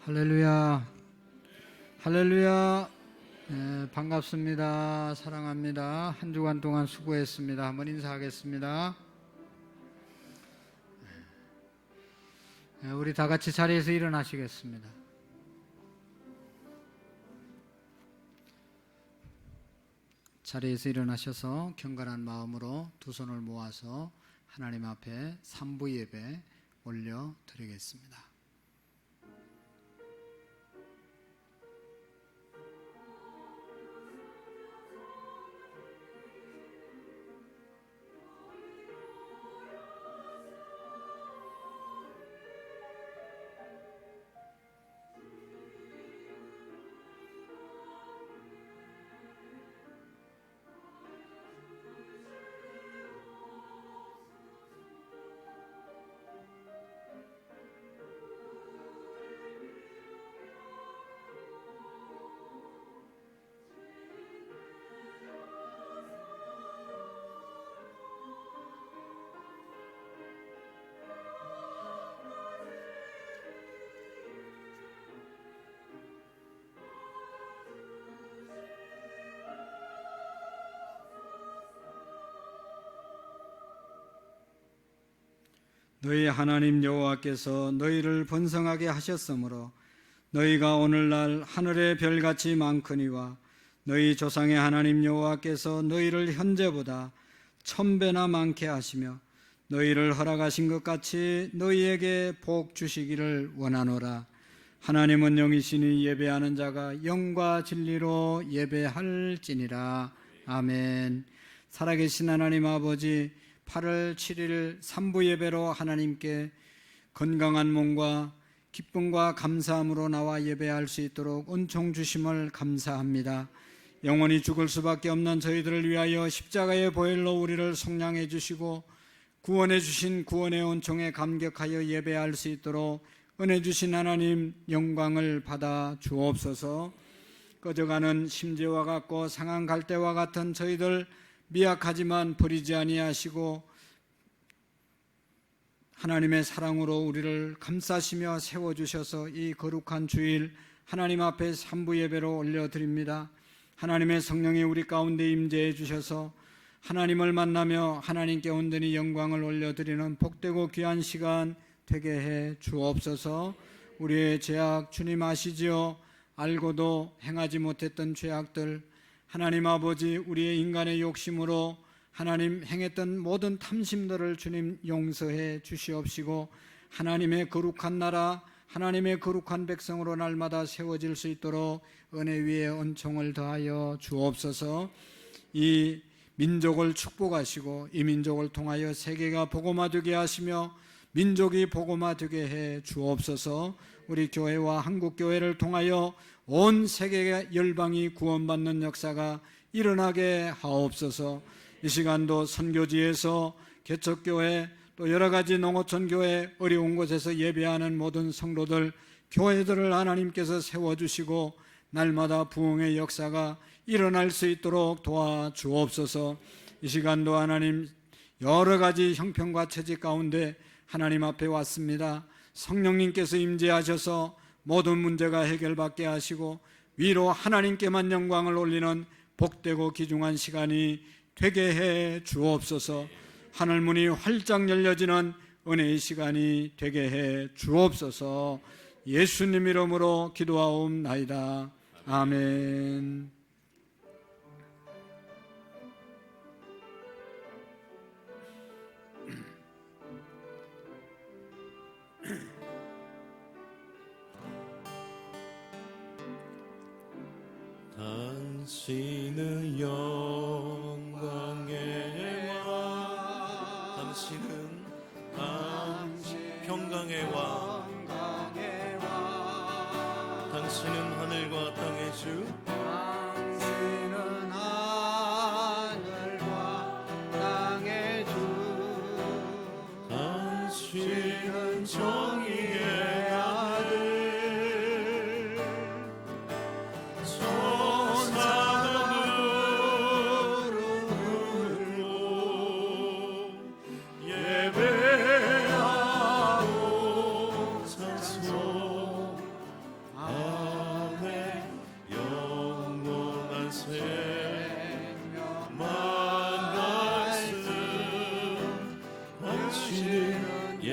할렐루야, 할렐루야. 네, 반갑습니다. 사랑합니다. 한 주간 동안 수고했습니다. 한번 인사하겠습니다. 네, 우리 다 같이 자리에서 일어나시겠습니다. 자리에서 일어나셔서 경건한 마음으로 두 손을 모아서 하나님 앞에 삼부 예배 올려드리겠습니다. 너희 하나님 여호와께서 너희를 번성하게 하셨으므로 너희가 오늘날 하늘의 별같이 많거니와 너희 조상의 하나님 여호와께서 너희를 현재보다 1000배나 많게 하시며 너희를 허락하신 것 같이 너희에게 복 주시기를 원하노라. 하나님은 영이시니 예배하는 자가 영과 진리로 예배할지니라. 아멘. 살아계신 하나님 아버지, 8월 7일 삼부 예배로 하나님께 건강한 몸과 기쁨과 감사함으로 나와 예배할 수 있도록 은총 주심을 감사합니다. 영원히 죽을 수밖에 없는 저희들을 위하여 십자가의 보혈로 우리를 속량해 주시고 구원해 주신 구원의 은총에 감격하여 예배할 수 있도록 은혜 주신 하나님 영광을 받아 주옵소서. 꺼져가는 심지와 같고 상한 갈대와 같은 저희들 미약하지만 버리지 아니하시고 하나님의 사랑으로 우리를 감싸시며 세워주셔서 이 거룩한 주일 하나님 앞에 삼부 예배로 올려드립니다. 하나님의 성령이 우리 가운데 임재해 주셔서 하나님을 만나며 하나님께 온전히 영광을 올려드리는 복되고 귀한 시간 되게 해 주옵소서. 우리의 죄악 주님 아시지요? 알고도 행하지 못했던 죄악들, 하나님 아버지, 우리의 인간의 욕심으로 하나님 행했던 모든 탐심들을 주님 용서해 주시옵시고 하나님의 거룩한 나라, 하나님의 거룩한 백성으로 날마다 세워질 수 있도록 은혜 위에 은총을 더하여 주옵소서. 이 민족을 축복하시고 이 민족을 통하여 세계가 복음화되게 하시며 민족이 복음화되게 해 주옵소서. 우리 교회와 한국교회를 통하여 온 세계 열방이 구원받는 역사가 일어나게 하옵소서. 이 시간도 선교지에서 개척교회 또 여러가지 농어촌교회 어려운 곳에서 예배하는 모든 성도들, 교회들을 하나님께서 세워주시고 날마다 부흥의 역사가 일어날 수 있도록 도와주옵소서. 이 시간도 하나님 여러가지 형편과 처지 가운데 하나님 앞에 왔습니다. 성령님께서 임재하셔서 모든 문제가 해결받게 하시고 위로 하나님께만 영광을 올리는 복되고 귀중한 시간이 되게 해 주옵소서. 하늘문이 활짝 열려지는 은혜의 시간이 되게 해 주옵소서. 예수님 이름으로 기도하옵나이다. 아멘. 당신은 영광의 왕, 당신은 평강의 왕, 당신은 하늘과 땅의 주, 당신은 하늘과 땅의 주, 당신은 정의의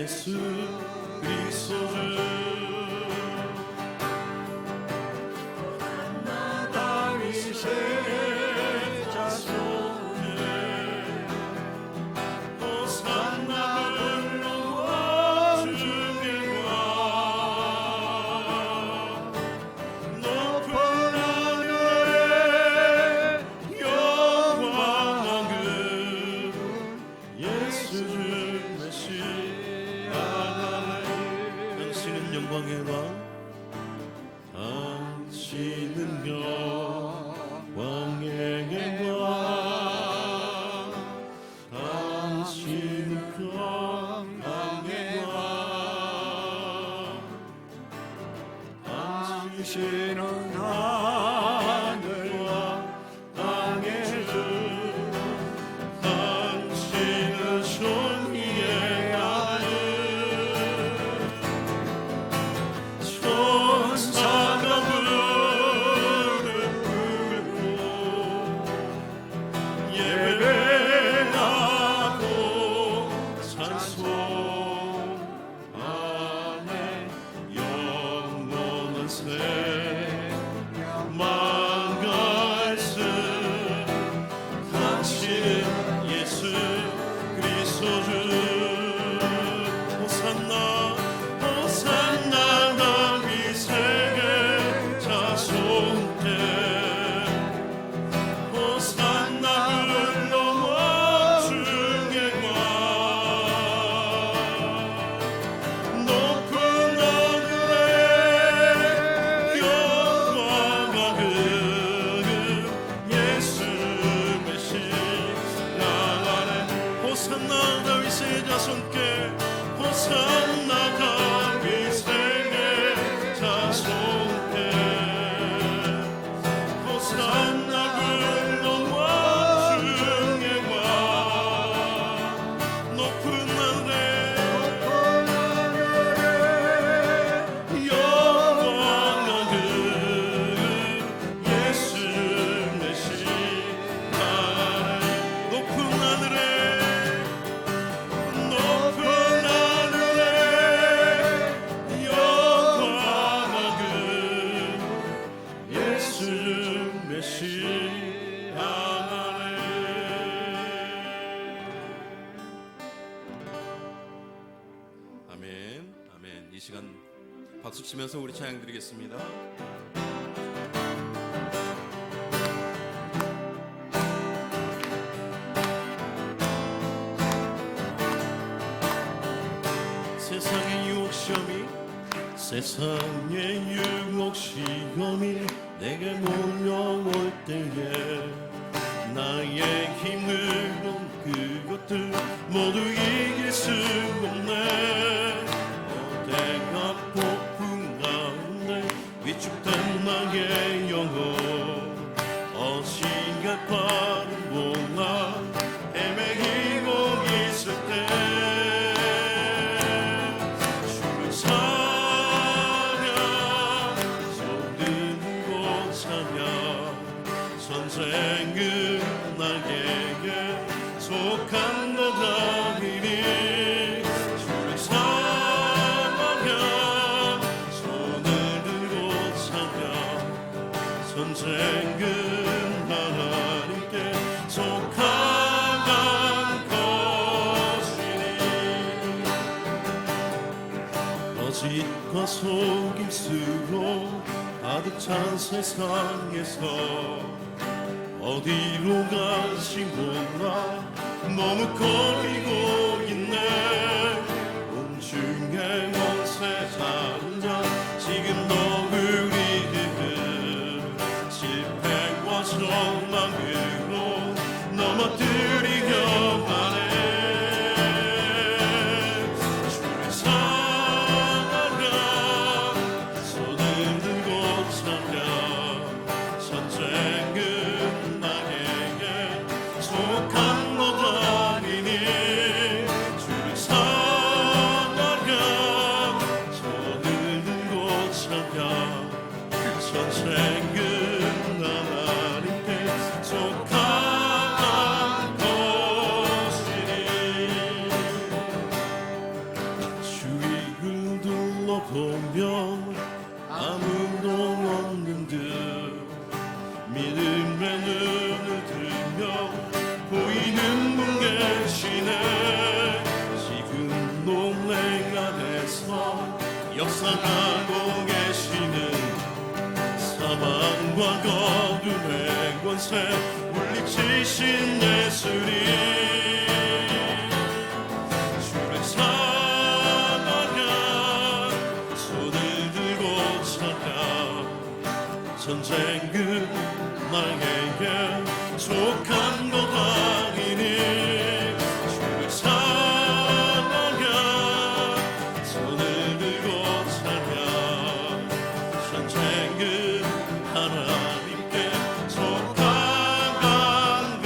예수 그리스도를 다윗의 자손을 호산나 불러와 주님과 높은 하늘에 영광한 그 예수를 메시아 당신은 영광의 왕 당신은 영광의 왕 당신은 영광의 왕 당신은 하늘과 땅의 주 당신은 존귀의 아들 천사가 부르고 예배하고 찬송하네 영원한 생명 말씀 당신은 예수 그리스도를 호산나 호산나 다윗에게 자손께 호산나 불러와 주의 왕 높은 하늘에 영광한 그 예수 메시아 안에 호산나 다윗의 자손께 호산나 다윗에게 자손께 호산나 불러와 주의 왕 높은 하늘에 영광한 그 예수 메시아 높은 하늘에 높은 하늘에 영광한 그 예수 메시아 안에 아멘 아멘. 이 시간 박수 치면서 우리 찬양 드리겠습니다. 세상의 유혹 시험이 세상의 유혹 시험이 내게 몰려올 때에 나의 힘으로 그것들 모두 이길 수 없네. 어제가 폭풍 가운데 위축된 나의 영혼 어시간바람 몰라 헤매이고 있을 때 주를 찬양 손들고 찬양 전쟁은 나에게 속한 것 아니니 주를 찬양 손을 들고 찬양 전쟁은 하나님께 속한 것이니 거짓과 속임수로 가득 찬 세상에서 어디로 갈지 몰라 머뭇거리고 있네. 온중에 원세 다른 자 지금 너희들은 실패와 절망으로 넘어뜨리려 하네. 주를 찬양 손을 들고 찬양 전쟁은 속한 것 아니니 역사하고 계시는 사망과 어둠의 권세 물리치신 예수님, 주를 찬양하 손을 들고 찬양. 전쟁 끝날에게 족한 것 아니니 주를 찬양하 손을 들고 찬양. 전쟁 끝 하나님께 속한 것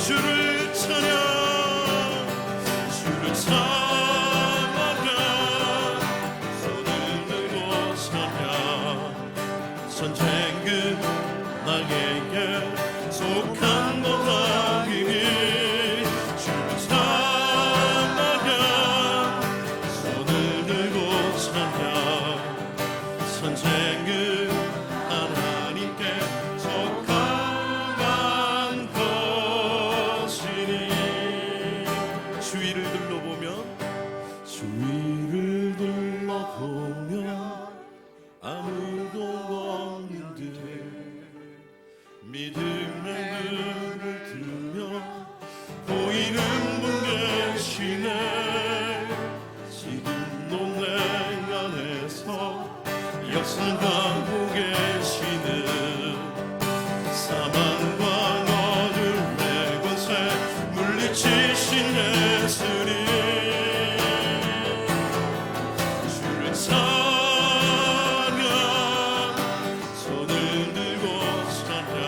주를 찬양. 주를 찬양하 손을 들고 찬양. 전쟁 끝 나에게 속한 것 아니니 주를 찬양하 손을 들고 찬양. 전쟁 끝 하나님께 속한 것이니. 주위를 둘러보면 주위를 둘러보면 아무도 없는 듯 믿음의 눈을 들며 보이는 분 계시네. 지금 동네 안에서 역사하고 계시는 사망과 어둠의 권세 물리치신 예수님, 주를 찬양 손을 들고 찬양.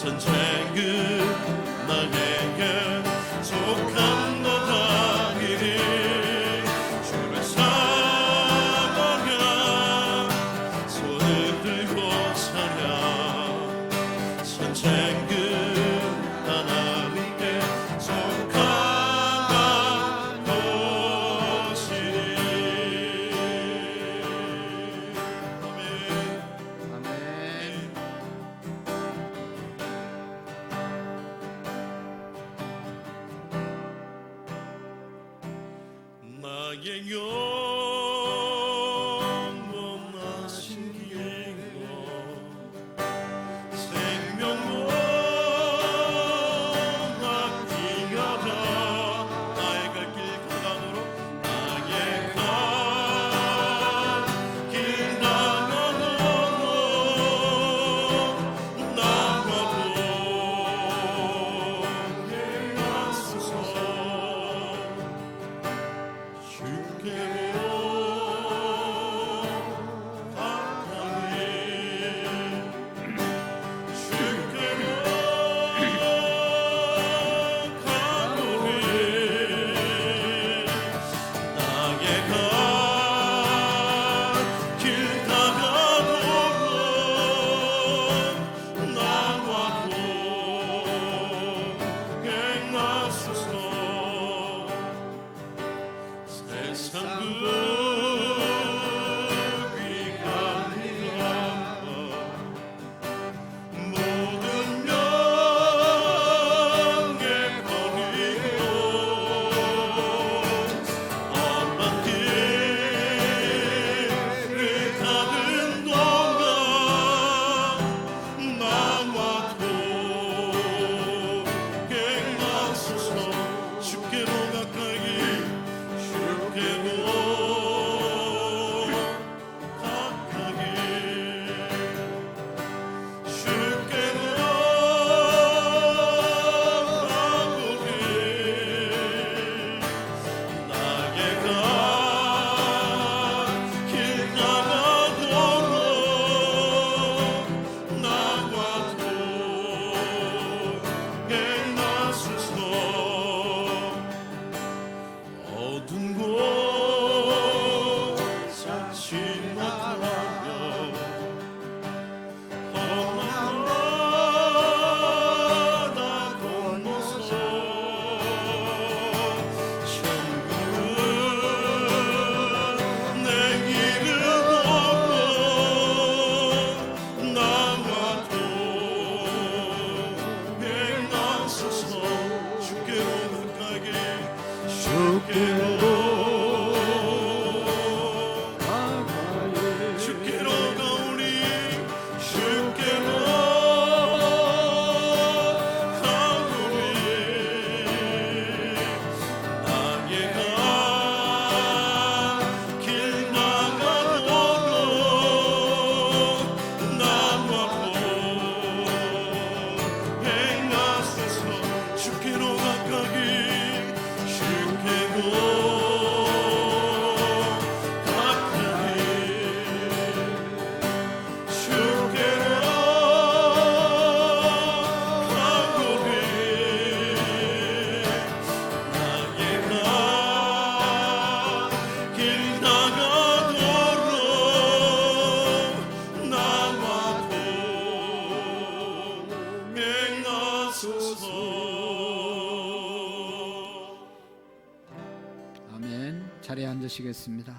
전쟁 끝 나에게 속한 것 아니니 주를 찬양 손을 들고 찬양. 전쟁 끝 하나님께 속한 것이니. 아멘. 아멘. 나의 영원하신 기회로 생명을 맡기하라. 나의 갈 길 가감으로 나의 갈 길 나가노 나와 보게 하소서. 주께로 가까이 주께로 가노니 나의 갈 길 다가오고 나와 보게 하소서. 세상 귀하니라 모든 명예 버리고 험한 길을 가는 동안 나와 보게 하소서. 주께로 가까이 주께로 가까이 주께로 가보리 나의 갈 길 가가도록 나와 보게 하소서. 어두운 곳 찾지 못하며 험한 바다 건너서 천국은 내 길을 걷고 나와 보게 하소서. 주께로 가까이 주께로 아멘. 자리에 앉으시겠습니다.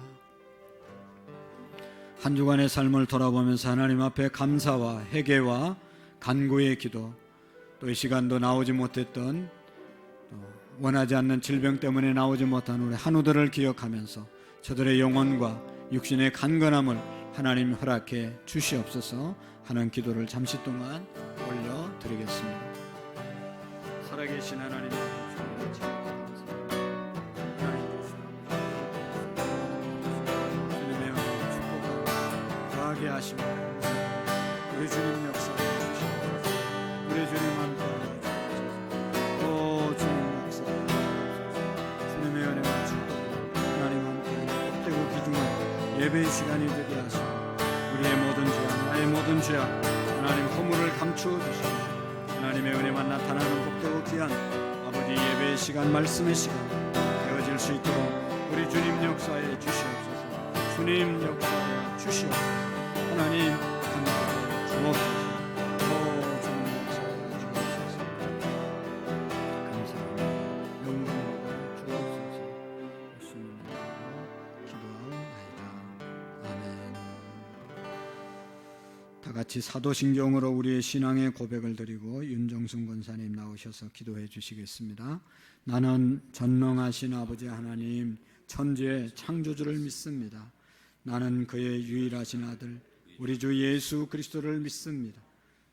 한 주간의 삶을 돌아보면서 하나님 앞에 감사와 회개와 간구의 기도, 또 이 시간도 나오지 못했던, 원하지 않는 질병 때문에 나오지 못한 우리 한우들을 기억하면서 저들의 영혼과 육신의 간건함을 하나님 허락해 주시옵소서 하는 기도를 잠시 동안 올려드리겠습니다. 살아계신 하나님, 주님의 축복을 더하게 하시고 우리 주님 역사해 주시옵소서. 우리 주님 함께 또 주님 역사해 주시옵소서. 주님의 은혜와 축복 하나님 함께 복되고 귀중한 예배의 시간이 되게 하시고 우리의 모든 죄악, 나의 모든 죄악 하나님 허물을 감추어 주시고 하나님의 은혜만 나타나는 복되고 귀한 아버지 예배의 시간, 말씀의 시간 되어질 수 있도록 우리 주님 역사해 주시옵소서. 주님 역사해 주시옵소서. 하나님 함께 주옵소서. 주님 역사해 주옵소서. 감사합니다. 영광을 주옵소서. 예수님 이름으로 기도하옵나이다. 아멘. 다 같이 사도신경으로 우리의 신앙의 고백을 드리고 윤정순 권사님 나오셔서 기도해 주시겠습니다. 나는 전능하신 아버지 하나님 천지의 창조주를 믿습니다. 나는 그의 유일하신 아들 우리 주 예수 그리스도를 믿습니다.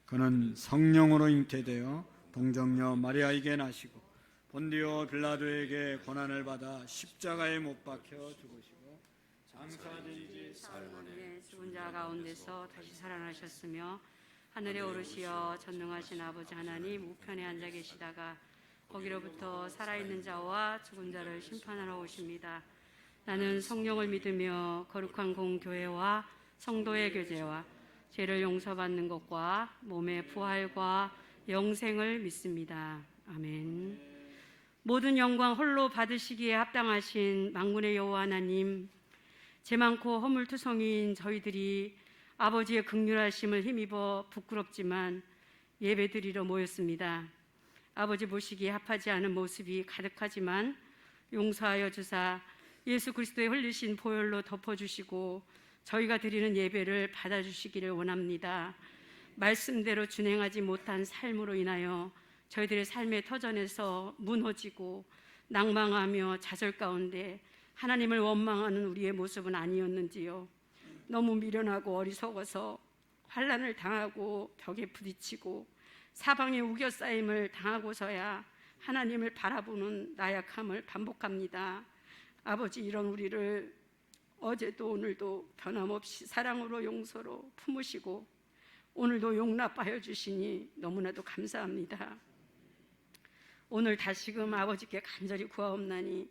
그는 성령으로 잉태되어 동정녀 마리아에게 나시고 본디오 빌라도에게 고난을 받아 십자가에 못 박혀 죽으시고 장사된 지 사흘 만에 죽은 자 가운데서 다시 살아나셨으며 하늘에 오르시어 전능하신 아버지 하나님 우편에 앉아 계시다가 거기로부터 살아있는 자와 죽은 자를 심판하러 오십니다. 나는 성령을 믿으며 거룩한 공교회와 성도의 교제와 죄를 용서받는 것과 몸의 부활과 영생을 믿습니다. 아멘. 모든 영광 홀로 받으시기에 합당하신 만군의 여호와 하나님, 죄 많고 허물투성이인 저희들이 아버지의 긍휼하심을 힘입어 부끄럽지만 예배드리러 모였습니다. 아버지 보시기에 합하지 않은 모습이 가득하지만 용서하여 주사 예수 그리스도의 흘리신 보혈로 덮어주시고 저희가 드리는 예배를 받아주시기를 원합니다. 말씀대로 준행하지 못한 삶으로 인하여 저희들의 삶의 터전에서 무너지고 낭망하며 좌절 가운데 하나님을 원망하는 우리의 모습은 아니었는지요. 너무 미련하고 어리석어서 환난을 당하고 벽에 부딪히고 사방에 우겨싸임을 당하고서야 하나님을 바라보는 나약함을 반복합니다. 아버지, 이런 우리를 어제도 오늘도 변함없이 사랑으로 용서로 품으시고 오늘도 용납하여 주시니 너무나도 감사합니다. 오늘 다시금 아버지께 간절히 구하옵나니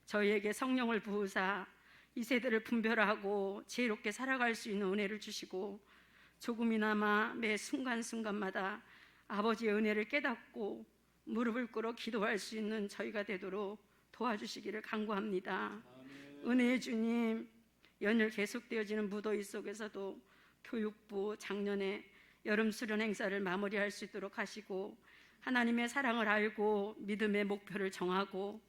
저희에게 성령을 부으사 이 세대를 분별하고 지혜롭게 살아갈 수 있는 은혜를 주시고 조금이나마 매 순간순간마다 아버지의 은혜를 깨닫고 무릎을 꿇어 기도할 수 있는 저희가 되도록 도와주시기를 간구합니다. 은혜의 주님, 연일 계속되어지는 무더위 속에서도 교육부 작년에 여름 수련 행사를 마무리할 수 있도록 하시고 하나님의 사랑을 알고 믿음의 목표를 정하고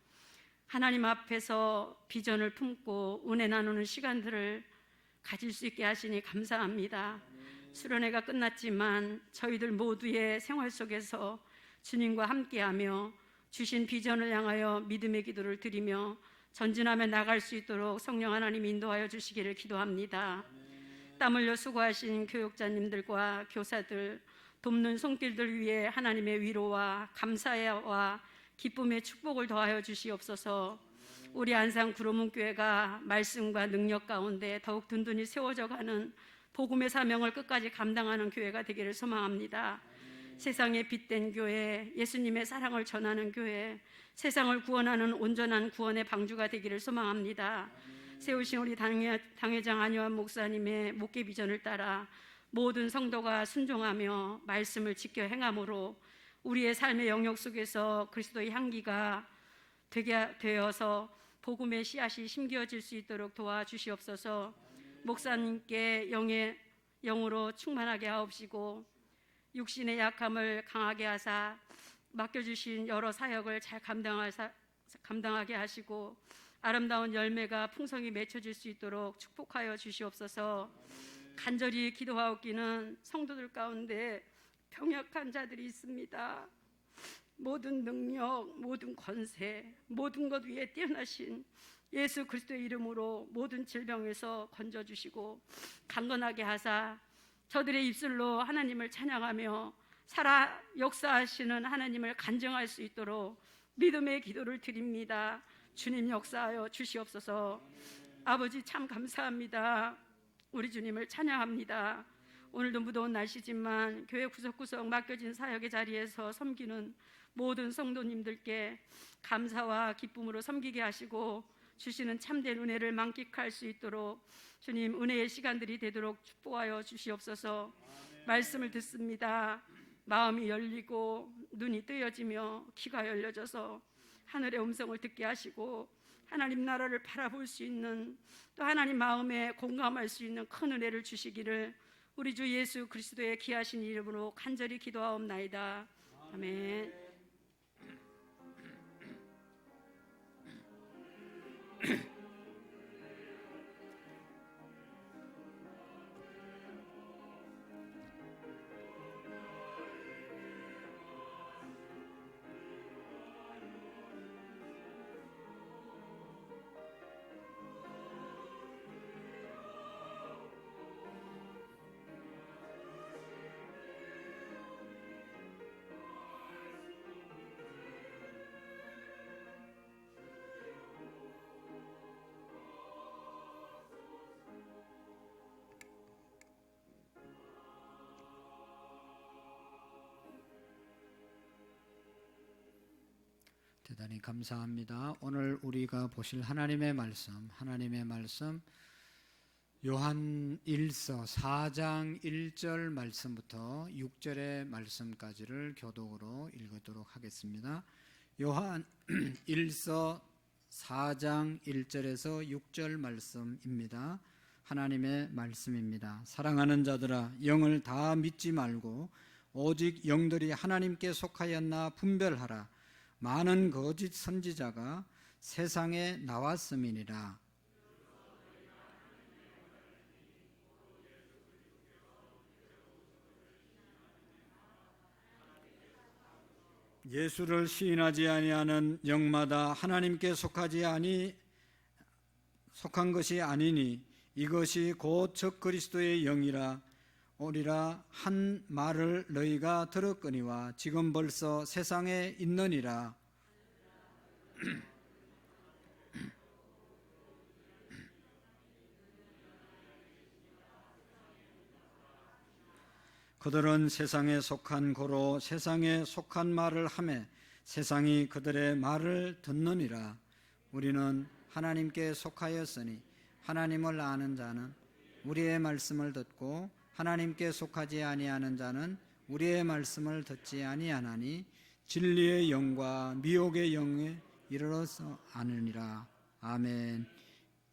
하나님 앞에서 비전을 품고 은혜 나누는 시간들을 가질 수 있게 하시니 감사합니다. 수련회가 끝났지만 저희들 모두의 생활 속에서 주님과 함께하며 주신 비전을 향하여 믿음의 기도를 드리며 전진하며 나갈 수 있도록 성령 하나님 인도하여 주시기를 기도합니다. 땀 흘려 수고하신 교육자님들과 교사들, 돕는 손길들 위해 하나님의 위로와 감사와 기쁨의 축복을 더하여 주시옵소서. 우리 안산 구로문교회가 말씀과 능력 가운데 더욱 든든히 세워져 가는 복음의 사명을 끝까지 감당하는 교회가 되기를 소망합니다. 세상에 빛된 교회, 예수님의 사랑을 전하는 교회, 세상을 구원하는 온전한 구원의 방주가 되기를 소망합니다. 세우신 우리 당회장 안효한 목사님의 목회 비전을 따라 모든 성도가 순종하며 말씀을 지켜 행함으로 우리의 삶의 영역 속에서 그리스도의 향기가 되게 되어서 복음의 씨앗이 심겨질 수 있도록 도와주시옵소서. 목사님께 영으로 충만하게 하옵시고 육신의 약함을 강하게 하사 맡겨주신 여러 사역을 잘 감당하게 하시고 아름다운 열매가 풍성히 맺혀질 수 있도록 축복하여 주시옵소서. 간절히 기도하옵기는 성도들 가운데 병약한 자들이 있습니다. 모든 능력, 모든 권세, 모든 것 위에 뛰어나신 예수 그리스도의 이름으로 모든 질병에서 건져주시고 강건하게 하사 저들의 입술로 하나님을 찬양하며 살아 역사하시는 하나님을 간증할 수 있도록 믿음의 기도를 드립니다. 주님 역사하여 주시옵소서. 아버지 참 감사합니다. 우리 주님을 찬양합니다. 오늘도 무더운 날씨지만 교회 구석구석 맡겨진 사역의 자리에서 섬기는 모든 성도님들께 감사와 기쁨으로 섬기게 하시고 주시는 참된 은혜를 만끽할 수 있도록 주님 은혜의 시간들이 되도록 축복하여 주시옵소서. 말씀을 듣습니다. 마음이 열리고 눈이 뜨여지며 귀가 열려져서 하늘의 음성을 듣게 하시고 하나님 나라를 바라볼 수 있는 또 하나님 마음에 공감할 수 있는 큰 은혜를 주시기를 우리 주 예수 그리스도의 귀하신 이름으로 간절히 기도하옵나이다. 아멘. 대단히 감사합니다. 오늘 우리가 보실 하나님의 말씀 요한 1서 4장 1절 말씀부터 6절의 말씀까지를 교독으로 읽도록 하겠습니다. 요한 1서 4장 1절에서 6절 말씀입니다. 하나님의 말씀입니다. 사랑하는 자들아, 영을 다 믿지 말고 오직 영들이 하나님께 속하였나 분별하라. 많은 거짓 선지자가 세상에 나왔음이니라. 예수를 시인하지 아니하는 영마다 하나님께 속한 것이 아니니 이것이 곧 적그리스도의 영이라 오리라 한 말을 너희가 들었거니와 지금 벌써 세상에 있느니라. 그들은 세상에 속한 고로 세상에 속한 말을 하매 세상이 그들의 말을 듣느니라. 우리는 하나님께 속하였으니 하나님을 아는 자는 우리의 말씀을 듣고 하나님께 속하지 아니하는 자는 우리의 말씀을 듣지 아니하나니 진리의 영과 미혹의 영에 이르러서 아느니라. 아멘.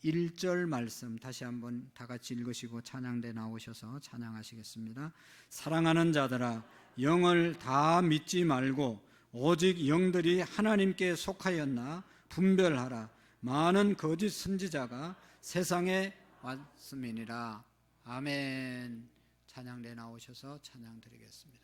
1절 말씀 다시 한번 다 같이 읽으시고 찬양대 나오셔서 찬양하시겠습니다. 사랑하는 자들아, 영을 다 믿지 말고 오직 영들이 하나님께 속하였나 분별하라. 많은 거짓 선지자가 세상에 왔음이니라. 아멘. 찬양대 나오셔서 찬양 드리겠습니다.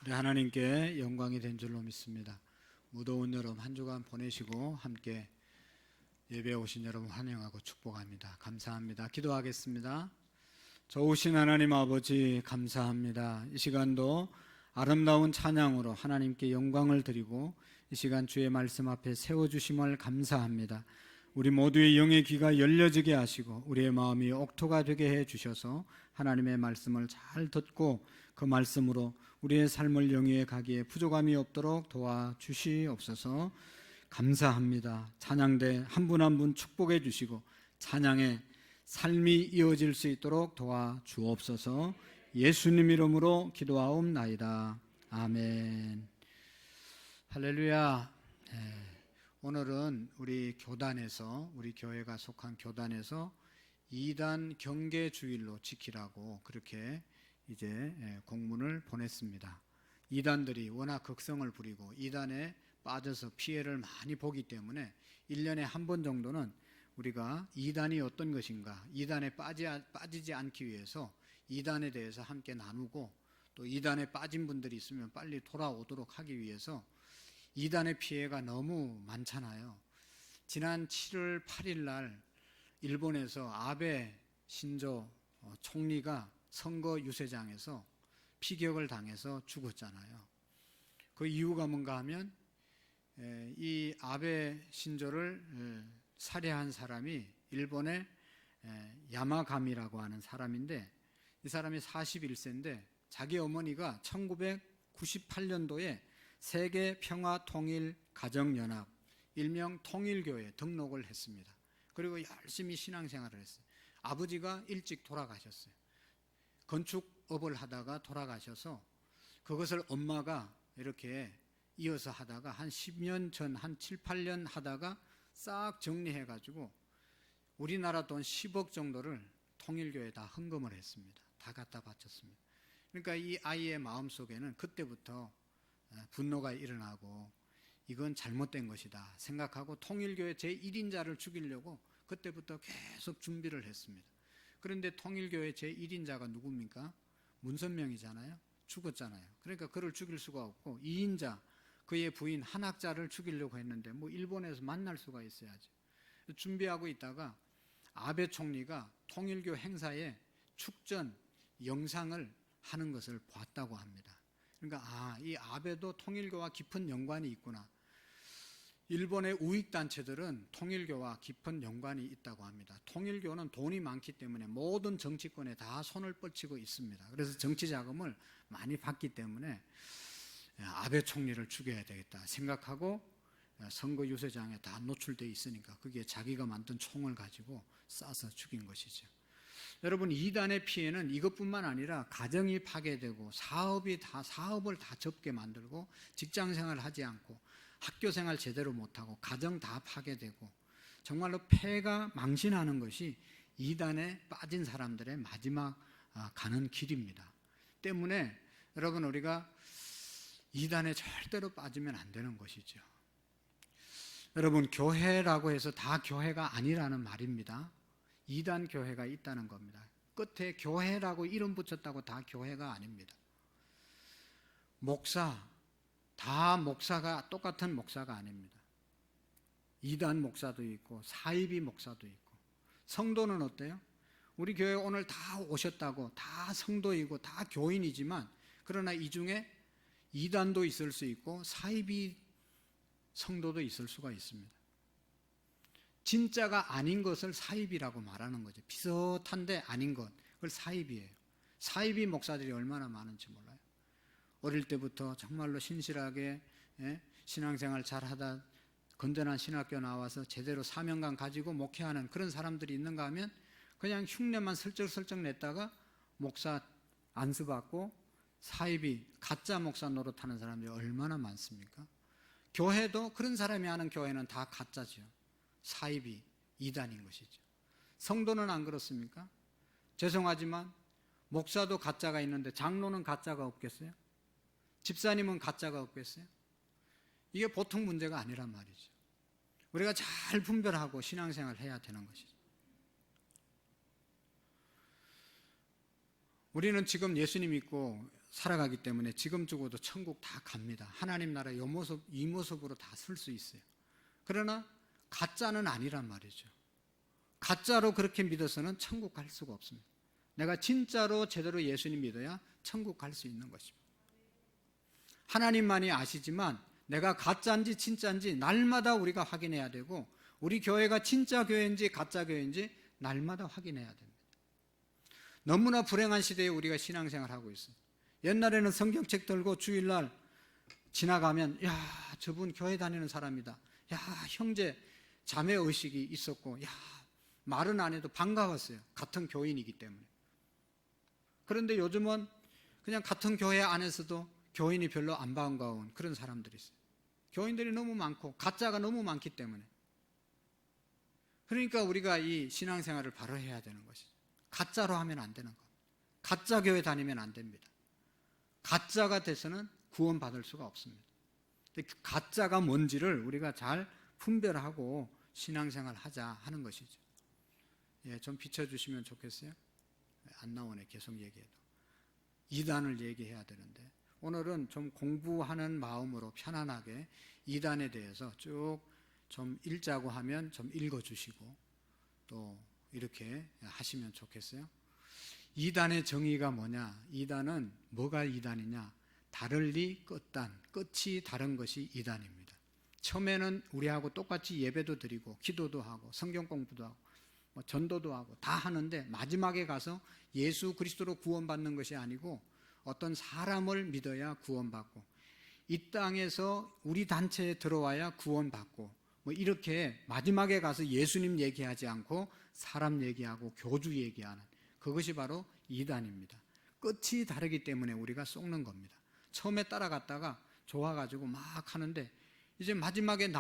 우리 하나님께 영광이 된 줄로 믿습니다. 무더운 여름 한 주간 보내시고 함께 예배에 오신 여러분 환영하고 축복합니다. 감사합니다. 기도하겠습니다. 좋으신 하나님 아버지 감사합니다. 이 시간도 아름다운 찬양으로 하나님께 영광을 드리고 이 시간 주의 말씀 앞에 세워주심을 감사합니다. 우리 모두의 영의 귀가 열려지게 하시고 우리의 마음이 옥토가 되게 해주셔서 하나님의 말씀을 잘 듣고 그 말씀으로 우리의 삶을 영위해 가기에 부족함이 없도록 도와주시옵소서. 감사합니다. 찬양대 한 분 한 분 축복해 주시고 찬양의 삶이 이어질 수 있도록 도와주옵소서. 예수님 이름으로 기도하옵나이다. 아멘. 할렐루야. 오늘은 우리 교단에서, 우리 교회가 속한 교단에서 2단 경계 주일로 지키라고 그렇게 이제 공문을 보냈습니다. 2단들이 워낙 극성을 부리고 2단에 빠져서 피해를 많이 보기 때문에 1년에 한 번 정도는 우리가 2단이 어떤 것인가, 2단에 빠지지 않기 위해서 2단에 대해서 함께 나누고 또 2단에 빠진 분들이 있으면 빨리 돌아오도록 하기 위해서 2단의 피해가 너무 많잖아요. 지난 7월 8일 날 일본에서 아베 신조 총리가 선거 유세장에서 피격을 당해서 죽었잖아요. 그 이유가 뭔가 하면 이 아베 신조를 살해한 사람이 일본의 야마가미라고 하는 사람인데 이 사람이 41세인데 자기 어머니가 1998년도에 세계평화통일가정연합 일명 통일교에 등록을 했습니다. 그리고 열심히 신앙생활을 했어요. 아버지가 일찍 돌아가셨어요. 건축업을 하다가 돌아가셔서 그것을 엄마가 이렇게 이어서 하다가 한 10년 전, 한 7, 8년 하다가 싹 정리해가지고 우리나라 돈 10억 정도를 통일교에 다 헌금을 했습니다. 다 갖다 바쳤습니다. 그러니까 이 아이의 마음속에는 그때부터 분노가 일어나고 이건 잘못된 것이다 생각하고 통일교의 제1인자를 죽이려고 그때부터 계속 준비를 했습니다. 그런데 통일교의 제1인자가 누굽니까? 문선명이잖아요. 죽었잖아요. 그러니까 그를 죽일 수가 없고 2인자, 그의 부인 한학자를 죽이려고 했는데 뭐 일본에서 만날 수가 있어야지. 준비하고 있다가 아베 총리가 통일교 행사에 축전 영상을 하는 것을 봤다고 합니다. 그러니까 이 아베도 통일교와 깊은 연관이 있구나. 일본의 우익단체들은 통일교와 깊은 연관이 있다고 합니다. 통일교는 돈이 많기 때문에 모든 정치권에 다 손을 뻗치고 있습니다. 그래서 정치 자금을 많이 받기 때문에 아베 총리를 죽여야 되겠다 생각하고 선거 유세장에 다 노출되어 있으니까 거기에 자기가 만든 총을 가지고 쏴서 죽인 것이죠. 여러분, 2단의 피해는 이것뿐만 아니라 가정이 파괴되고 사업을 다 접게 만들고 직장생활을 하지 않고 학교생활 제대로 못하고 가정 다 파괴되고 정말로 폐가 망신하는 것이 2단에 빠진 사람들의 마지막 가는 길입니다. 때문에 여러분, 우리가 2단에 절대로 빠지면 안 되는 것이죠. 여러분, 교회라고 해서 다 교회가 아니라는 말입니다. 2단 교회가 있다는 겁니다. 끝에 교회라고 이름 붙였다고 다 교회가 아닙니다. 목사, 다 목사가 똑같은 목사가 아닙니다. 2단 목사도 있고 사이비 목사도 있고. 성도는 어때요? 우리 교회 오늘 다 오셨다고 다 성도이고 다 교인이지만 그러나 이 중에 2단도 있을 수 있고 사이비 성도도 있을 수가 있습니다. 진짜가 아닌 것을 사입이라고 말하는 거죠. 비슷한데 아닌 것, 그걸 사입이에요. 사입이 목사들이 얼마나 많은지 몰라요. 어릴 때부터 정말로 신실하게 신앙생활 잘하다 건전한 신학교 나와서 제대로 사명감 가지고 목회하는 그런 사람들이 있는가 하면 그냥 흉내만 슬쩍슬쩍 냈다가 목사 안수받고 사입이 가짜 목사 노릇하는 사람들이 얼마나 많습니까? 교회도 그런 사람이 하는 교회는 다 가짜죠. 사입이 2단인 것이죠. 성도는 안 그렇습니까? 죄송하지만 목사도 가짜가 있는데 장로는 가짜가 없겠어요? 집사님은 가짜가 없겠어요? 이게 보통 문제가 아니란 말이죠. 우리가 잘 분별하고 신앙생활을 해야 되는 것이죠. 우리는 지금 예수님 믿고 살아가기 때문에 지금 죽어도 천국 다 갑니다. 하나님 나라 이 모습으로 다 쓸 수 있어요. 그러나 가짜는 아니란 말이죠. 가짜로 그렇게 믿어서는 천국 갈 수가 없습니다. 내가 진짜로 제대로 예수님 믿어야 천국 갈 수 있는 것입니다. 하나님만이 아시지만 내가 가짜인지 진짜인지 날마다 우리가 확인해야 되고, 우리 교회가 진짜 교회인지 가짜 교회인지 날마다 확인해야 됩니다. 너무나 불행한 시대에 우리가 신앙생활하고 있어요. 옛날에는 성경책 들고 주일날 지나가면 야, 저분 교회 다니는 사람이다. 야, 형제 자매 의식이 있었고, 야, 말은 안 해도 반가웠어요. 같은 교인이기 때문에. 그런데 요즘은 그냥 같은 교회 안에서도 교인이 별로 안 반가운 그런 사람들이 있어요. 교인들이 너무 많고 가짜가 너무 많기 때문에. 그러니까 우리가 이 신앙생활을 바로 해야 되는 것이죠. 가짜로 하면 안 되는 겁니다. 가짜 교회 다니면 안 됩니다. 가짜가 돼서는 구원받을 수가 없습니다. 근데 그 가짜가 뭔지를 우리가 잘 분별하고 신앙생활 하자 하는 것이죠. 예, 좀 비춰주시면 좋겠어요. 안 나오네, 계속 얘기해도. 이단을 얘기해야 되는데 오늘은 좀 공부하는 마음으로 편안하게 이단에 대해서 쭉 좀 읽자고 하면 좀 읽어주시고 또 이렇게 하시면 좋겠어요. 이단의 정의가 뭐냐? 이단은 뭐가 이단이냐? 다를리 끝단, 끝이 다른 것이 이단입니다. 처음에는 우리하고 똑같이 예배도 드리고 기도도 하고 성경 공부도 하고 전도도 하고 다 하는데 마지막에 가서 예수 그리스도로 구원받는 것이 아니고 어떤 사람을 믿어야 구원받고 이 땅에서 우리 단체에 들어와야 구원받고 이렇게 마지막에 가서 예수님 얘기하지 않고 사람 얘기하고 교주 얘기하는 그것이 바로 이단입니다. 끝이 다르기 때문에 우리가 속는 겁니다. 처음에 따라갔다가 좋아가지고 막 하는데 이제 마지막에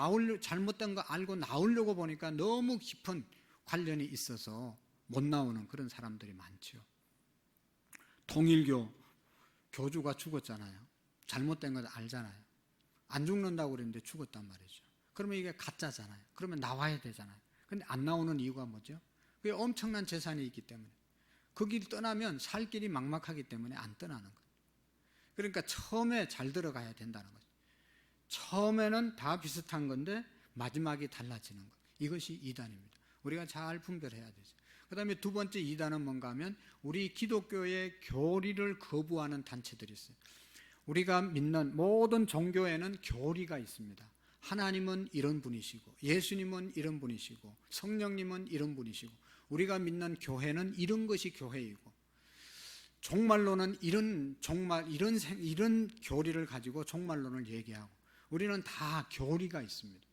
잘못된 거 알고 나오려고 보니까 너무 깊은 관련이 있어서 못 나오는 그런 사람들이 많죠. 통일교 교주가 죽었잖아요. 잘못된 걸 알잖아요. 안 죽는다고 그랬는데 죽었단 말이죠. 그러면 이게 가짜잖아요. 그러면 나와야 되잖아요. 근데 안 나오는 이유가 뭐죠? 그게 엄청난 재산이 있기 때문에. 그 길 떠나면 살 길이 막막하기 때문에 안 떠나는 거예요. 그러니까 처음에 잘 들어가야 된다는 거죠. 처음에는 다 비슷한 건데 마지막이 달라지는 것. 이것이 이단입니다. 우리가 잘 분별해야 되죠. 그 다음에 두 번째 이단은 뭔가 하면 우리 기독교의 교리를 거부하는 단체들이 있어요. 우리가 믿는 모든 종교에는 교리가 있습니다. 하나님은 이런 분이시고 예수님은 이런 분이시고 성령님은 이런 분이시고 우리가 믿는 교회는 이런 것이 교회이고 종말론은 이런 교리를 가지고 종말론을 얘기하고 우리는 다 교리가 있습니다.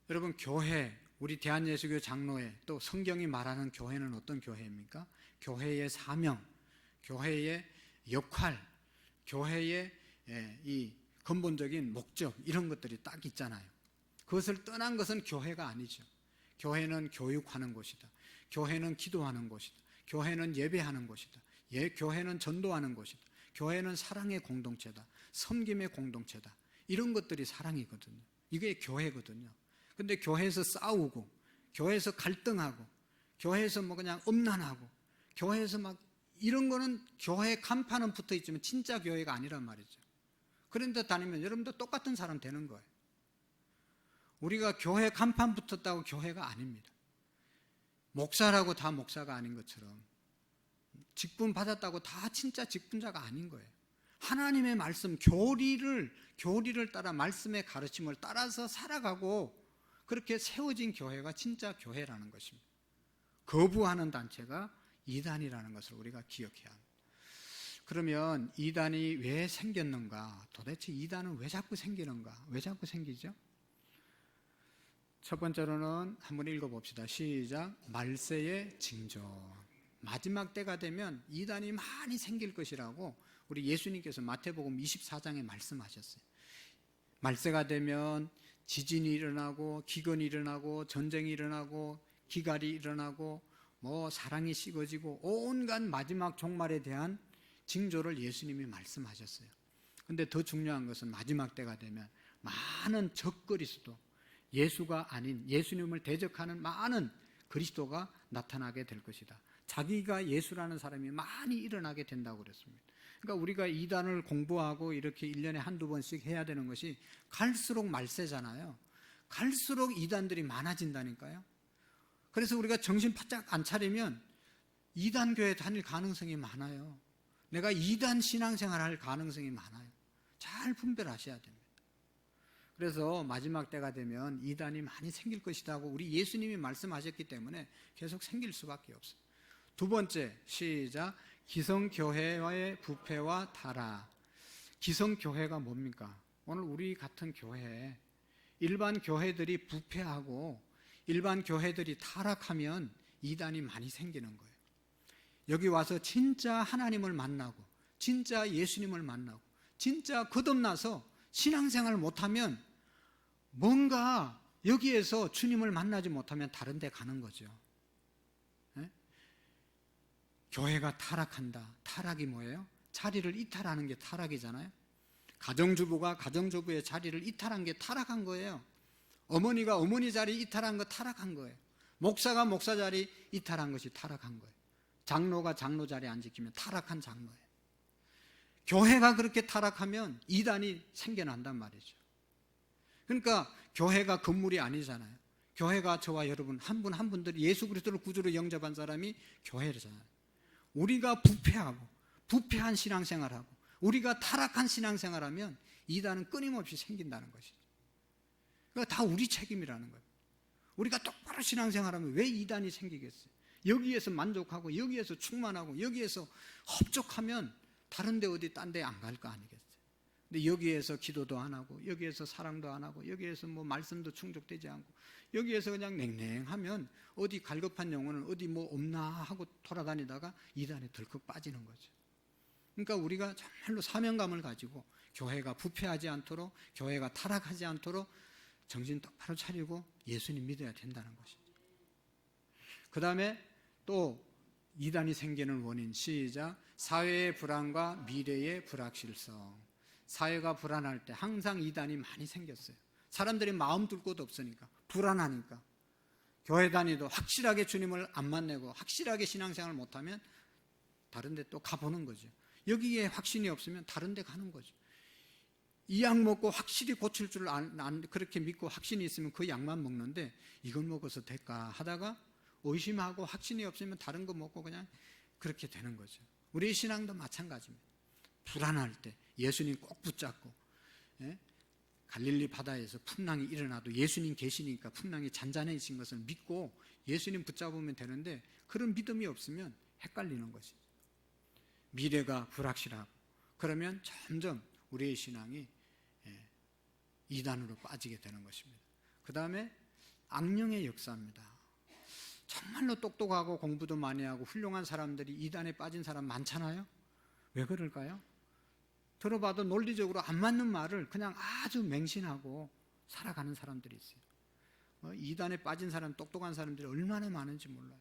여러분 교회 우리 대한예수교 장로회 또 성경이 말하는 교회는 어떤 교회입니까? 교회의 사명, 교회의 역할, 교회의 이 근본적인 목적 이런 것들이 딱 있잖아요. 그것을 떠난 것은 교회가 아니죠. 교회는 교육하는 곳이다. 교회는 기도하는 곳이다. 교회는 예배하는 곳이다. 교회는 전도하는 곳이다. 교회는 사랑의 공동체다. 섬김의 공동체다. 이런 것들이 사랑이거든요. 이게 교회거든요. 근데 교회에서 싸우고 교회에서 갈등하고 교회에서 그냥 음란하고 교회에서 막 이런 거는 교회 간판은 붙어 있지만 진짜 교회가 아니란 말이죠. 그런데 다니면 여러분도 똑같은 사람 되는 거예요. 우리가 교회 간판 붙었다고 교회가 아닙니다. 목사라고 다 목사가 아닌 것처럼 직분 받았다고 다 진짜 직분자가 아닌 거예요. 하나님의 말씀, 교리를 따라 말씀의 가르침을 따라서 살아가고 그렇게 세워진 교회가 진짜 교회라는 것입니다. 거부하는 단체가 이단이라는 것을 우리가 기억해야 합니다. 그러면 이단이 왜 생겼는가? 도대체 이단은 왜 자꾸 생기는가? 왜 자꾸 생기죠? 첫 번째로는 한번 읽어봅시다. 시작. 말세의 징조. 마지막 때가 되면 이단이 많이 생길 것이라고 우리 예수님께서 마태복음 24장에 말씀하셨어요. 말세가 되면 지진이 일어나고 기근이 일어나고 전쟁이 일어나고 기갈이 일어나고 사랑이 식어지고 온갖 마지막 종말에 대한 징조를 예수님이 말씀하셨어요. 근데 더 중요한 것은 마지막 때가 되면 많은 적그리스도, 예수가 아닌 예수님을 대적하는 많은 그리스도가 나타나게 될 것이다. 자기가 예수라는 사람이 많이 일어나게 된다고 그랬습니다. 그러니까 우리가 이단을 공부하고 이렇게 1년에 한두 번씩 해야 되는 것이 갈수록 말세잖아요. 갈수록 이단들이 많아진다니까요. 그래서 우리가 정신 바짝 안 차리면 이단 교회 다닐 가능성이 많아요. 내가 이단 신앙생활 할 가능성이 많아요. 잘 분별하셔야 됩니다. 그래서 마지막 때가 되면 이단이 많이 생길 것이라고 우리 예수님이 말씀하셨기 때문에 계속 생길 수밖에 없어요. 두 번째, 시작. 기성교회와의 부패와 타락. 기성교회가 뭡니까? 오늘 우리 같은 교회, 일반 교회들이 부패하고 일반 교회들이 타락하면 이단이 많이 생기는 거예요. 여기 와서 진짜 하나님을 만나고 진짜 예수님을 만나고 진짜 거듭나서 신앙생활을 못하면 뭔가 여기에서 주님을 만나지 못하면 다른 데 가는 거죠. 네? 교회가 타락한다. 타락이 뭐예요? 자리를 이탈하는 게 타락이잖아요. 가정주부가 가정주부의 자리를 이탈한 게 타락한 거예요. 어머니가 어머니 자리 이탈한 거 타락한 거예요. 목사가 목사 자리 이탈한 것이 타락한 거예요. 장로가 장로 자리 안 지키면 타락한 장로예요. 교회가 그렇게 타락하면 이단이 생겨난단 말이죠. 그러니까 교회가 건물이 아니잖아요. 교회가 저와 여러분 한 분 한 분들이 예수 그리스도를 구주로 영접한 사람이 교회잖아요. 우리가 부패하고 부패한 신앙생활하고 우리가 타락한 신앙생활하면 이단은 끊임없이 생긴다는 것이죠. 그러니까 다 우리 책임이라는 거예요. 우리가 똑바로 신앙생활하면 왜 이단이 생기겠어요? 여기에서 만족하고 여기에서 충만하고 여기에서 흡족하면 다른 데 어디 딴 데 안 갈 거 아니겠어요? 근데 여기에서 기도도 안 하고 여기에서 사랑도 안 하고 여기에서 뭐 말씀도 충족되지 않고 여기에서 그냥 냉랭하면 어디 갈급한 영혼은 어디 뭐 없나 하고 돌아다니다가 이단에 덜컥 빠지는 거죠. 그러니까 우리가 정말로 사명감을 가지고 교회가 부패하지 않도록 교회가 타락하지 않도록 정신 똑바로 차리고 예수님 믿어야 된다는 것이죠. 그 다음에 또 이단이 생기는 원인, 시작. 사회의 불안과 미래의 불확실성. 사회가 불안할 때 항상 이단이 많이 생겼어요. 사람들이 마음 둘 곳 없으니까 불안하니까 교회 다니도 확실하게 주님을 안 만나고 확실하게 신앙생활을 못하면 다른 데 또 가보는 거죠. 여기에 확신이 없으면 다른 데 가는 거죠. 이 약 먹고 확실히 고칠 줄 그렇게 믿고 확신이 있으면 그 약만 먹는데 이건 먹어서 될까 하다가 의심하고 확신이 없으면 다른 거 먹고 그냥 그렇게 되는 거죠. 우리 신앙도 마찬가지입니다. 불안할 때 예수님 꼭 붙잡고, 예? 갈릴리 바다에서 풍랑이 일어나도 예수님 계시니까 풍랑이 잔잔해진 것을 믿고 예수님 붙잡으면 되는데 그런 믿음이 없으면 헷갈리는 것이죠. 미래가 불확실하고 그러면 점점 우리의 신앙이 이단으로 빠지게 되는 것입니다. 그 다음에 악령의 역사입니다. 정말로 똑똑하고 공부도 많이 하고 훌륭한 사람들이 이단에 빠진 사람 많잖아요. 왜 그럴까요? 들어봐도 논리적으로 안 맞는 말을 그냥 아주 맹신하고 살아가는 사람들이 있어요. 이단에 빠진 사람, 똑똑한 사람들이 얼마나 많은지 몰라요.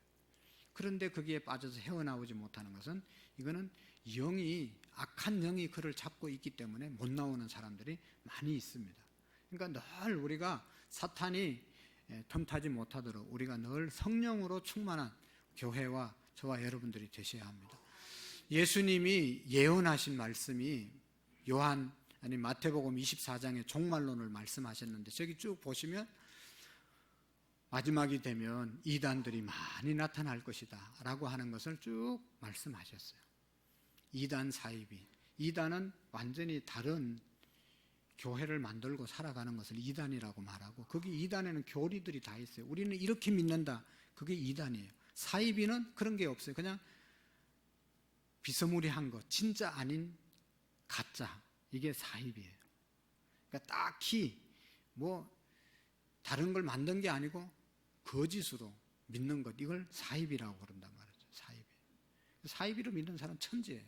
그런데 거기에 빠져서 헤어나오지 못하는 것은 이거는 영이, 악한 영이 그를 잡고 있기 때문에 못 나오는 사람들이 많이 있습니다. 그러니까 늘 우리가 사탄이 틈타지 못하도록 우리가 늘 성령으로 충만한 교회와 저와 여러분들이 되셔야 합니다. 예수님이 예언하신 말씀이 마태복음 24장의 종말론을 말씀하셨는데 저기 쭉 보시면 마지막이 되면 이단들이 많이 나타날 것이다 라고 하는 것을 쭉 말씀하셨어요. 이단 사이비, 이단은 완전히 다른 교회를 만들고 살아가는 것을 이단이라고 말하고 거기 이단에는 교리들이 다 있어요. 우리는 이렇게 믿는다, 그게 이단이에요. 사이비는 그런 게 없어요. 그냥 비스무리한 것, 진짜 아닌 가짜, 이게 사이비예요. 그러니까 딱히 뭐 다른 걸 만든 게 아니고 거짓으로 믿는 것, 이걸 사이비라고 그런단 말이죠. 사이비. 사이비로 믿는 사람 천지예요.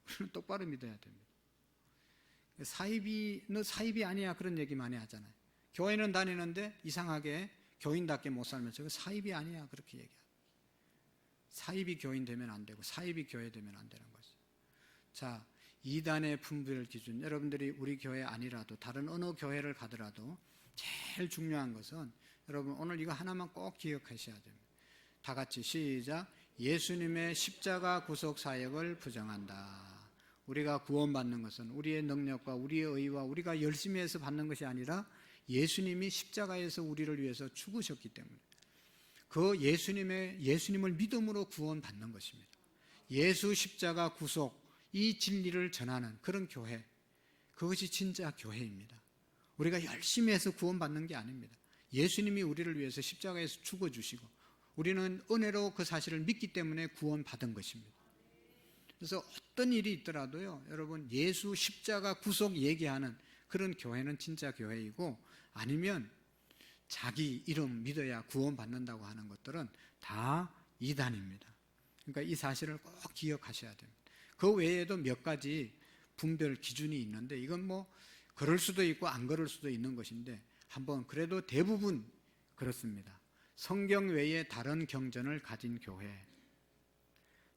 우리는 똑바로 믿어야 됩니다. 사이비, 너 사이비 아니야, 그런 얘기 많이 하잖아요. 교회는 다니는데 이상하게 교인답게 못 살면서 사이비 아니야, 그렇게 얘기해요. 사이비 교인 되면 안 되고 사이비 교회 되면 안 되는 거죠. 자, 이단의 분별 기준, 여러분들이 우리 교회 아니라도 다른 어느 교회를 가더라도 제일 중요한 것은 여러분 오늘 이거 하나만 꼭 기억하셔야 됩니다. 다 같이 시작. 예수님의 십자가 구속 사역을 부정한다. 우리가 구원받는 것은 우리의 능력과 우리의 의와 우리가 열심히 해서 받는 것이 아니라 예수님이 십자가에서 우리를 위해서 죽으셨기 때문에 그 예수님을 믿음으로 구원받는 것입니다. 예수 십자가 구속, 이 진리를 전하는 그런 교회, 그것이 진짜 교회입니다. 우리가 열심히 해서 구원받는 게 아닙니다. 예수님이 우리를 위해서 십자가에서 죽어주시고 우리는 은혜로 그 사실을 믿기 때문에 구원받은 것입니다. 그래서 어떤 일이 있더라도요, 여러분, 예수 십자가 구속 얘기하는 그런 교회는 진짜 교회이고, 아니면 자기 이름 믿어야 구원받는다고 하는 것들은 다 이단입니다. 그러니까 이 사실을 꼭 기억하셔야 됩니다. 그 외에도 몇 가지 분별 기준이 있는데, 이건 뭐 그럴 수도 있고 안 그럴 수도 있는 것인데, 한번 그래도 대부분 그렇습니다. 성경 외에 다른 경전을 가진 교회,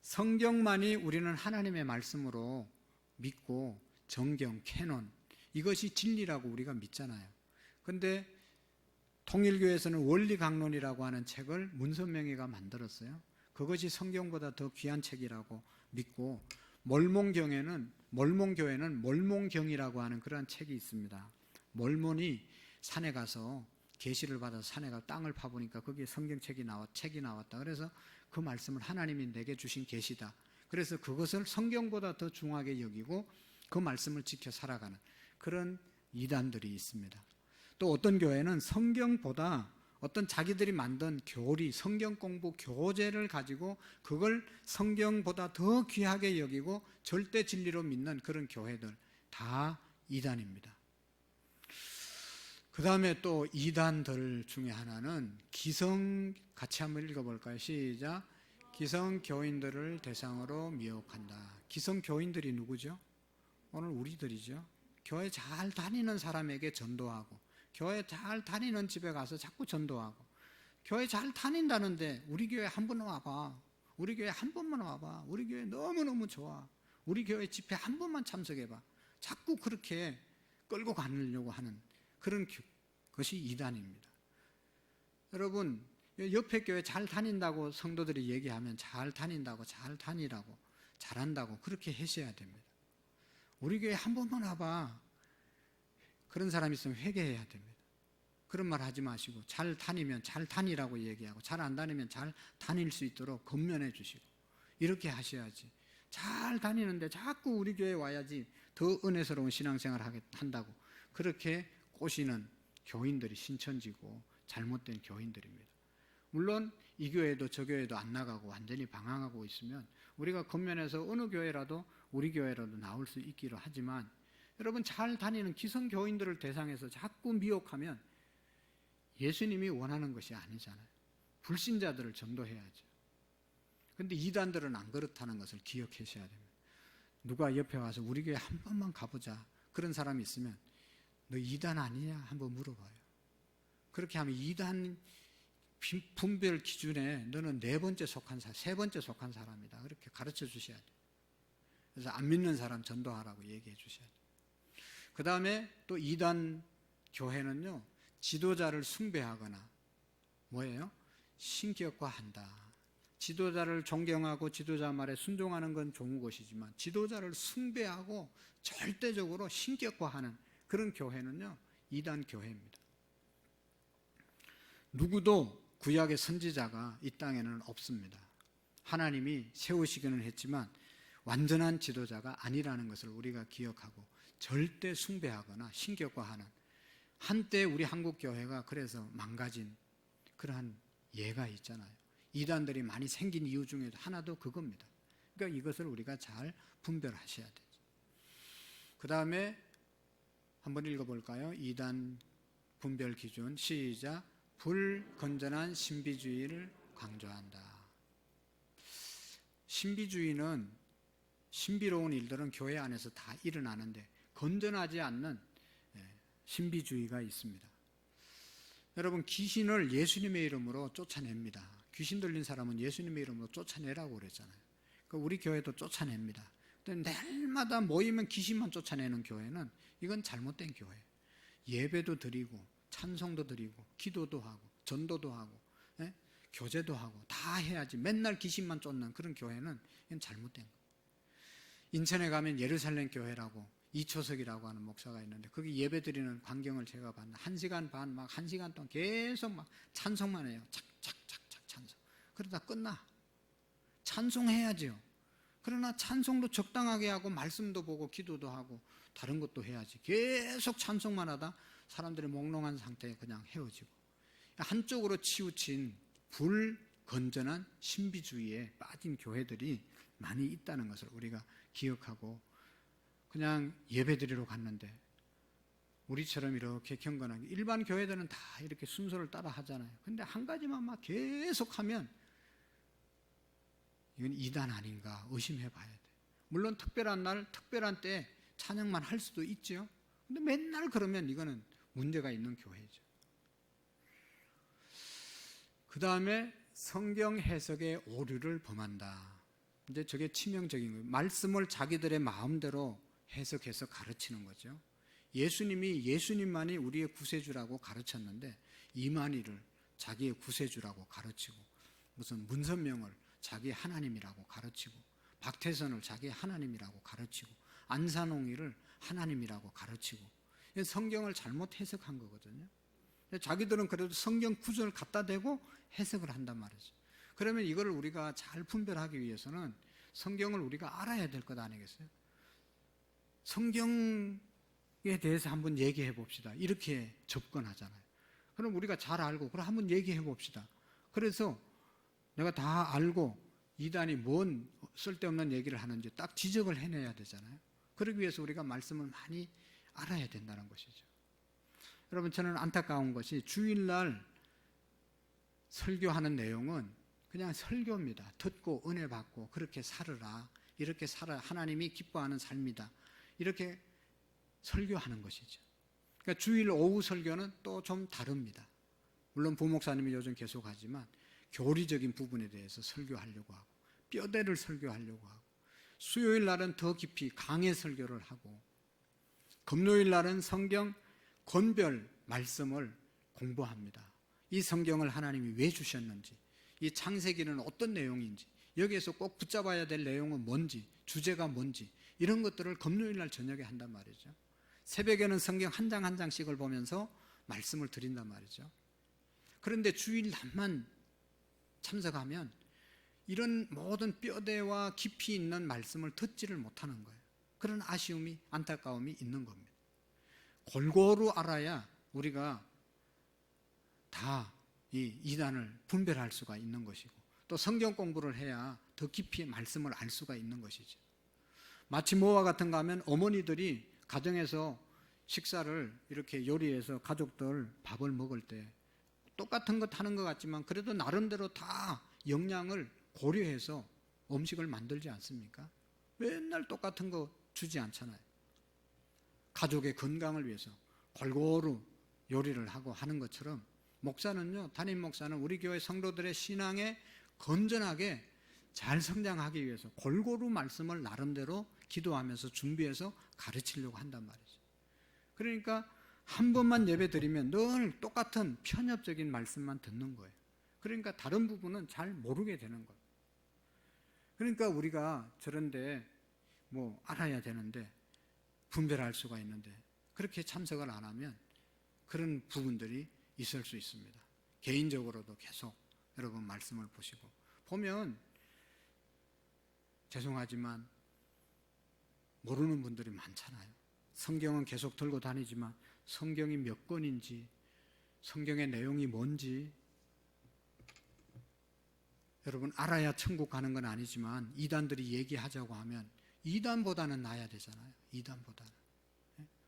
성경만이 우리는 하나님의 말씀으로 믿고 정경, 캐논, 이것이 진리라고 우리가 믿잖아요. 그런데 통일교에서는 원리강론이라고 하는 책을 문선명이가 만들었어요. 그것이 성경보다 더 귀한 책이라고 믿고, 몰몬교회는 몰몬경이라고 하는 그러한 책이 있습니다. 몰몬이 산에 가서 계시를 받아서 산에 가서 땅을 파보니까 거기에 책이 나왔다. 그래서 그 말씀을 하나님이 내게 주신 계시다. 그래서 그것을 성경보다 더 중하게 여기고 그 말씀을 지켜 살아가는 그런 이단들이 있습니다. 또 어떤 교회는 성경보다 어떤 자기들이 만든 교리, 성경 공부 교재를 가지고 그걸 성경보다 더 귀하게 여기고 절대 진리로 믿는 그런 교회들, 다 이단입니다. 그 다음에 또 이단들 중에 하나는 같이 한번 읽어볼까요? 시작. 기성교인들을 대상으로 미혹한다. 기성교인들이 누구죠? 오늘 우리들이죠. 교회 잘 다니는 사람에게 전도하고, 교회 잘 다니는 집에 가서 자꾸 전도하고, 교회 잘 다닌다는데 우리 교회 한 번 와봐, 우리 교회 한 번만 와봐, 우리 교회 너무너무 좋아, 우리 교회 집회 한 번만 참석해봐, 자꾸 그렇게 끌고 가려고 하는 그런 것이 이단입니다. 여러분, 옆에 교회 잘 다닌다고 성도들이 얘기하면 잘 다닌다고, 잘 다니라고, 잘한다고 그렇게 하셔야 됩니다. 우리 교회 한 번만 와봐, 그런 사람 있으면 회개해야 됩니다. 그런 말 하지 마시고 잘 다니면 잘 다니라고 얘기하고, 잘 안 다니면 잘 다닐 수 있도록 권면해 주시고, 이렇게 하셔야지. 잘 다니는데 자꾸 우리 교회에 와야지 더 은혜스러운 신앙생활 한다고 그렇게 꼬시는 교인들이 신천지고 잘못된 교인들입니다. 물론 이 교회도 저 교회도 안 나가고 완전히 방황하고 있으면 우리가 겉면에서 어느 교회라도 우리 교회라도 나올 수 있기로 하지만, 여러분, 잘 다니는 기성교인들을 대상해서 자꾸 미혹하면 예수님이 원하는 것이 아니잖아요. 불신자들을 전도해야죠. 그런데 이단들은 안 그렇다는 것을 기억하셔야 됩니다. 누가 옆에 와서 우리 교회 한 번만 가보자, 그런 사람이 있으면 너 이단 아니냐 한번 물어봐요. 그렇게 하면 이단 분별 기준에 너는 세 번째 속한 사람이다, 그렇게 가르쳐 주셔야 돼요. 그래서 안 믿는 사람 전도하라고 얘기해 주셔야 돼요. 그 다음에 또 이단 교회는요, 지도자를 숭배하거나 뭐예요? 신격화한다. 지도자를 존경하고 지도자 말에 순종하는 건 좋은 것이지만 지도자를 숭배하고 절대적으로 신격화하는 그런 교회는요, 이단 교회입니다. 누구도 구약의 선지자가 이 땅에는 없습니다. 하나님이 세우시기는 했지만 완전한 지도자가 아니라는 것을 우리가 기억하고 절대 숭배하거나 신격화하는, 한때 우리 한국 교회가 그래서 망가진 그러한 예가 있잖아요. 이단들이 많이 생긴 이유 중에 하나도 그겁니다. 그러니까 이것을 우리가 잘 분별하셔야 되죠. 그 다음에 한번 읽어볼까요? 이단 분별 기준, 시작. 불건전한 신비주의를 강조한다. 신비주의는, 신비로운 일들은 교회 안에서 다 일어나는데 건전하지 않는 신비주의가 있습니다. 여러분, 귀신을 예수님의 이름으로 쫓아냅니다. 귀신 들린 사람은 예수님의 이름으로 쫓아내라고 그랬잖아요. 그러니까 우리 교회도 쫓아냅니다. 근데 날마다 모이면 귀신만 쫓아내는 교회는 이건 잘못된 교회예요. 예배도 드리고 찬송도 드리고 기도도 하고 전도도 하고 교제도 하고 다 해야지 맨날 귀신만 쫓는 그런 교회는 이건 잘못된 거예요. 인천에 가면 예루살렘 교회라고 이초석이라고 하는 목사가 있는데 거기 예배드리는 광경을 제가 봤는데 1시간 반, 막 1시간 동안 계속 막 찬송만 해요. 착착착착 찬송. 그러다 끝나. 찬송해야죠. 그러나 찬송도 적당하게 하고 말씀도 보고 기도도 하고 다른 것도 해야지. 계속 찬송만 하다 사람들이 몽롱한 상태에 그냥 헤어지고 한쪽으로 치우친 불건전한 신비주의에 빠진 교회들이 많이 있다는 것을 우리가 기억하고 그냥 예배드리러 갔는데 우리처럼 이렇게 경건하게 일반 교회들은 다 이렇게 순서를 따라 하잖아요. 근데 한 가지만 막 계속 하면 이건 이단 아닌가 의심해 봐야 돼. 물론 특별한 날, 특별한 때 찬양만 할 수도 있죠. 근데 맨날 그러면 이거는 문제가 있는 교회죠. 그 다음에 성경 해석의 오류를 범한다. 이제 저게 치명적인 거예요. 말씀을 자기들의 마음대로 해석해서 가르치는 거죠. 예수님만이 우리의 구세주라고 가르쳤는데 이만희를 자기의 구세주라고 가르치고 무슨 문선명을 자기 하나님이라고 가르치고 박태선을 자기 하나님이라고 가르치고 안산홍이를 하나님이라고 가르치고 성경을 잘못 해석한 거거든요. 자기들은 그래도 성경 구절을 갖다 대고 해석을 한단 말이죠. 그러면 이걸 우리가 잘 분별하기 위해서는 성경을 우리가 알아야 될 것 아니겠어요? 성경에 대해서 한번 얘기해 봅시다. 이렇게 접근하잖아요. 그럼 우리가 잘 알고 그럼 한번 얘기해 봅시다. 그래서 내가 다 알고 이단이 뭔 쓸데없는 얘기를 하는지 딱 지적을 해내야 되잖아요. 그러기 위해서 우리가 말씀을 많이 알아야 된다는 것이죠. 여러분 저는 안타까운 것이 주일날 설교하는 내용은 그냥 설교입니다. 듣고 은혜 받고 그렇게 살으라. 이렇게 살아 하나님이 기뻐하는 삶이다. 이렇게 설교하는 것이죠. 그러니까 주일 오후 설교는 또 좀 다릅니다. 물론 부목사님이 요즘 계속 하지만 교리적인 부분에 대해서 설교하려고 하고 뼈대를 설교하려고 하고 수요일 날은 더 깊이 강해 설교를 하고 금요일 날은 성경 권별 말씀을 공부합니다. 이 성경을 하나님이 왜 주셨는지 이 창세기는 어떤 내용인지 여기에서 꼭 붙잡아야 될 내용은 뭔지 주제가 뭔지 이런 것들을 금요일 날 저녁에 한단 말이죠. 새벽에는 성경 한 장 한 장씩을 보면서 말씀을 드린단 말이죠. 그런데 주일 날만 참석하면 이런 모든 뼈대와 깊이 있는 말씀을 듣지를 못하는 거예요. 그런 아쉬움이 안타까움이 있는 겁니다. 골고루 알아야 우리가 다 이 이단을 분별할 수가 있는 것이고 또 성경 공부를 해야 더 깊이 말씀을 알 수가 있는 것이죠. 마치 뭐와 같은가 하면 어머니들이 가정에서 식사를 이렇게 요리해서 가족들 밥을 먹을 때 똑같은 것 하는 것 같지만 그래도 나름대로 다 영양을 고려해서 음식을 만들지 않습니까? 맨날 똑같은 거 주지 않잖아요. 가족의 건강을 위해서 골고루 요리를 하고 하는 것처럼 목사는요, 담임 목사는 우리 교회 성도들의 신앙에 건전하게 잘 성장하기 위해서 골고루 말씀을 나름대로 기도하면서 준비해서 가르치려고 한단 말이죠. 그러니까 한 번만 예배 드리면 늘 똑같은 편협적인 말씀만 듣는 거예요. 그러니까 다른 부분은 잘 모르게 되는 거예요. 그러니까 우리가 저런데 뭐 알아야 되는데 분별할 수가 있는데 그렇게 참석을 안 하면 그런 부분들이 있을 수 있습니다. 개인적으로도 계속 여러분 말씀을 보시고 보면 죄송하지만 모르는 분들이 많잖아요. 성경은 계속 들고 다니지만 성경이 몇 권인지 성경의 내용이 뭔지 여러분 알아야 천국 가는 건 아니지만 이단들이 얘기하자고 하면 이단보다는 나아야 되잖아요. 이단보다는.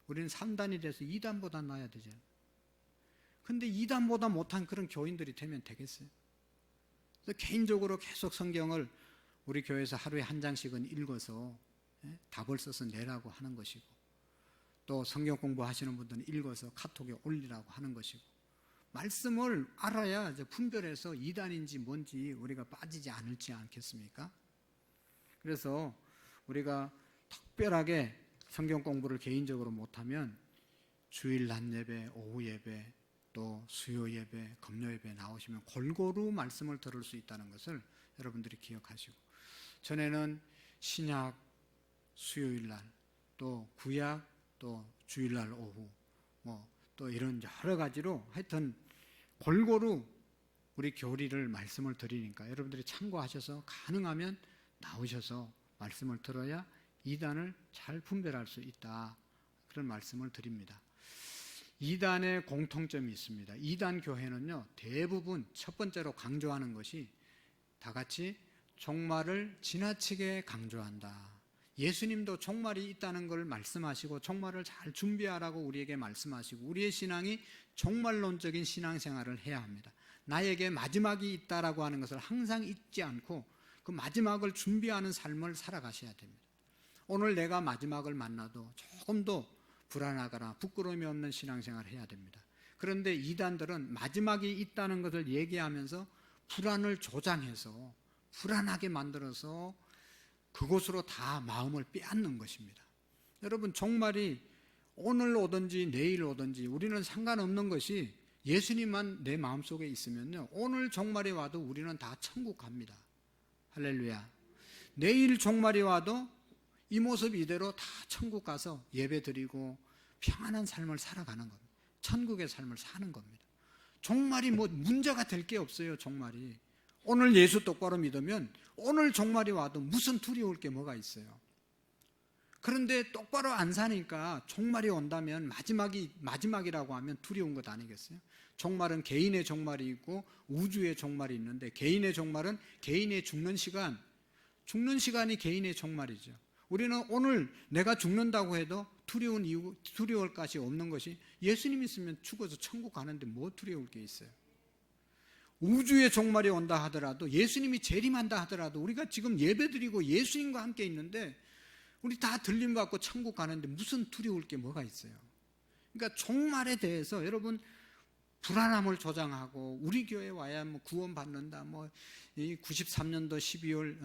우리는 3단이 돼서 2단보다 나아야 되잖아요. 근데 2단보다 못한 그런 교인들이 되면 되겠어요? 그래서 개인적으로 계속 성경을 우리 교회에서 하루에 한 장씩은 읽어서 답을 써서 내라고 하는 것이고 또 성경 공부하시는 분들은 읽어서 카톡에 올리라고 하는 것이고 말씀을 알아야 이제 분별해서 2단인지 뭔지 우리가 빠지지 않을지 않겠습니까? 그래서 우리가 특별하게 성경 공부를 개인적으로 못하면 주일 낮 예배, 오후 예배, 또 수요 예배, 금요 예배 나오시면 골고루 말씀을 들을 수 있다는 것을 여러분들이 기억하시고 전에는 신약 수요일 날, 또 구약, 또 주일날 오후, 또 이런 여러 가지로 하여튼 골고루 우리 교리를 말씀을 드리니까 여러분들이 참고하셔서 가능하면 나오셔서 말씀을 들어야 이단을 잘 분별할 수 있다. 그런 말씀을 드립니다. 이단의 공통점이 있습니다. 이단 교회는요, 대부분 첫 번째로 강조하는 것이 다 같이 종말을 지나치게 강조한다. 예수님도 종말이 있다는 걸 말씀하시고 종말을 잘 준비하라고 우리에게 말씀하시고 우리의 신앙이 종말론적인 신앙생활을 해야 합니다. 나에게 마지막이 있다라고 하는 것을 항상 잊지 않고 그 마지막을 준비하는 삶을 살아가셔야 됩니다. 오늘 내가 마지막을 만나도 조금도 불안하거나 부끄러움이 없는 신앙생활을 해야 됩니다. 그런데 이단들은 마지막이 있다는 것을 얘기하면서 불안을 조장해서 불안하게 만들어서 그곳으로 다 마음을 빼앗는 것입니다. 여러분, 종말이 오늘 오든지 내일 오든지 우리는 상관없는 것이 예수님만 내 마음속에 있으면요, 오늘 종말이 와도 우리는 다 천국 갑니다. 할렐루야. 내일 종말이 와도 이 모습 이대로 다 천국 가서 예배 드리고 평안한 삶을 살아가는 겁니다. 천국의 삶을 사는 겁니다. 종말이 뭐 문제가 될 게 없어요. 종말이 오늘 예수 똑바로 믿으면 오늘 종말이 와도 무슨 두려울 게 뭐가 있어요. 그런데 똑바로 안 사니까 종말이 온다면 마지막이라고 하면 두려운 것 아니겠어요? 종말은 개인의 종말이 있고 우주의 종말이 있는데 개인의 종말은 개인의 죽는 시간이 개인의 종말이죠. 우리는 오늘 내가 죽는다고 해도 두려울 것이 없는 것이 예수님 있으면 죽어서 천국 가는데 뭐 두려울 게 있어요. 우주의 종말이 온다 하더라도 예수님이 재림한다 하더라도 우리가 지금 예배드리고 예수님과 함께 있는데 우리 다 들림받고 천국 가는데 무슨 두려울 게 뭐가 있어요. 그러니까 종말에 대해서 여러분 불안함을 조장하고 우리 교회 와야 뭐 구원받는다, 뭐 93년도 12월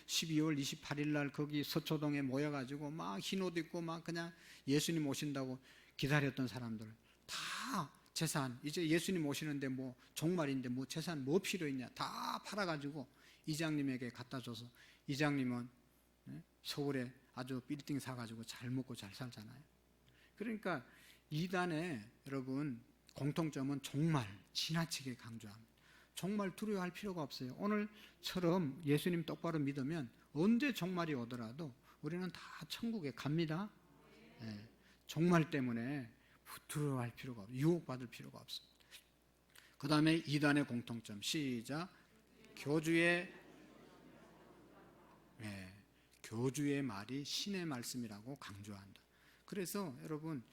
28일 날 거기 서초동에 모여가지고 막 흰 옷 입고 막 그냥 예수님 오신다고 기다렸던 사람들 다 재산, 이제 예수님 오시는데 뭐 종말인데 뭐 재산 뭐 필요 있냐 다 팔아가지고 이장님에게 갖다 줘서 이장님은 서울에 아주 빌딩 사가지고 잘 먹고 잘 살잖아요. 그러니까 이단의 여러분 공통점은 종말 지나치게 강조합니다. 종말 두려워할 필요가 없어요. 오늘처럼 예수님 똑바로 믿으면 언제 종말이 오더라도 우리는 다 천국에 갑니다. 종말 때문에 두려워할 필요가 없어요. 유혹받을 필요가 없습니다. 그 다음에 이단의 공통점 시작. 교주의 말이 신의 말씀이라고 강조한다. 그래서 여러분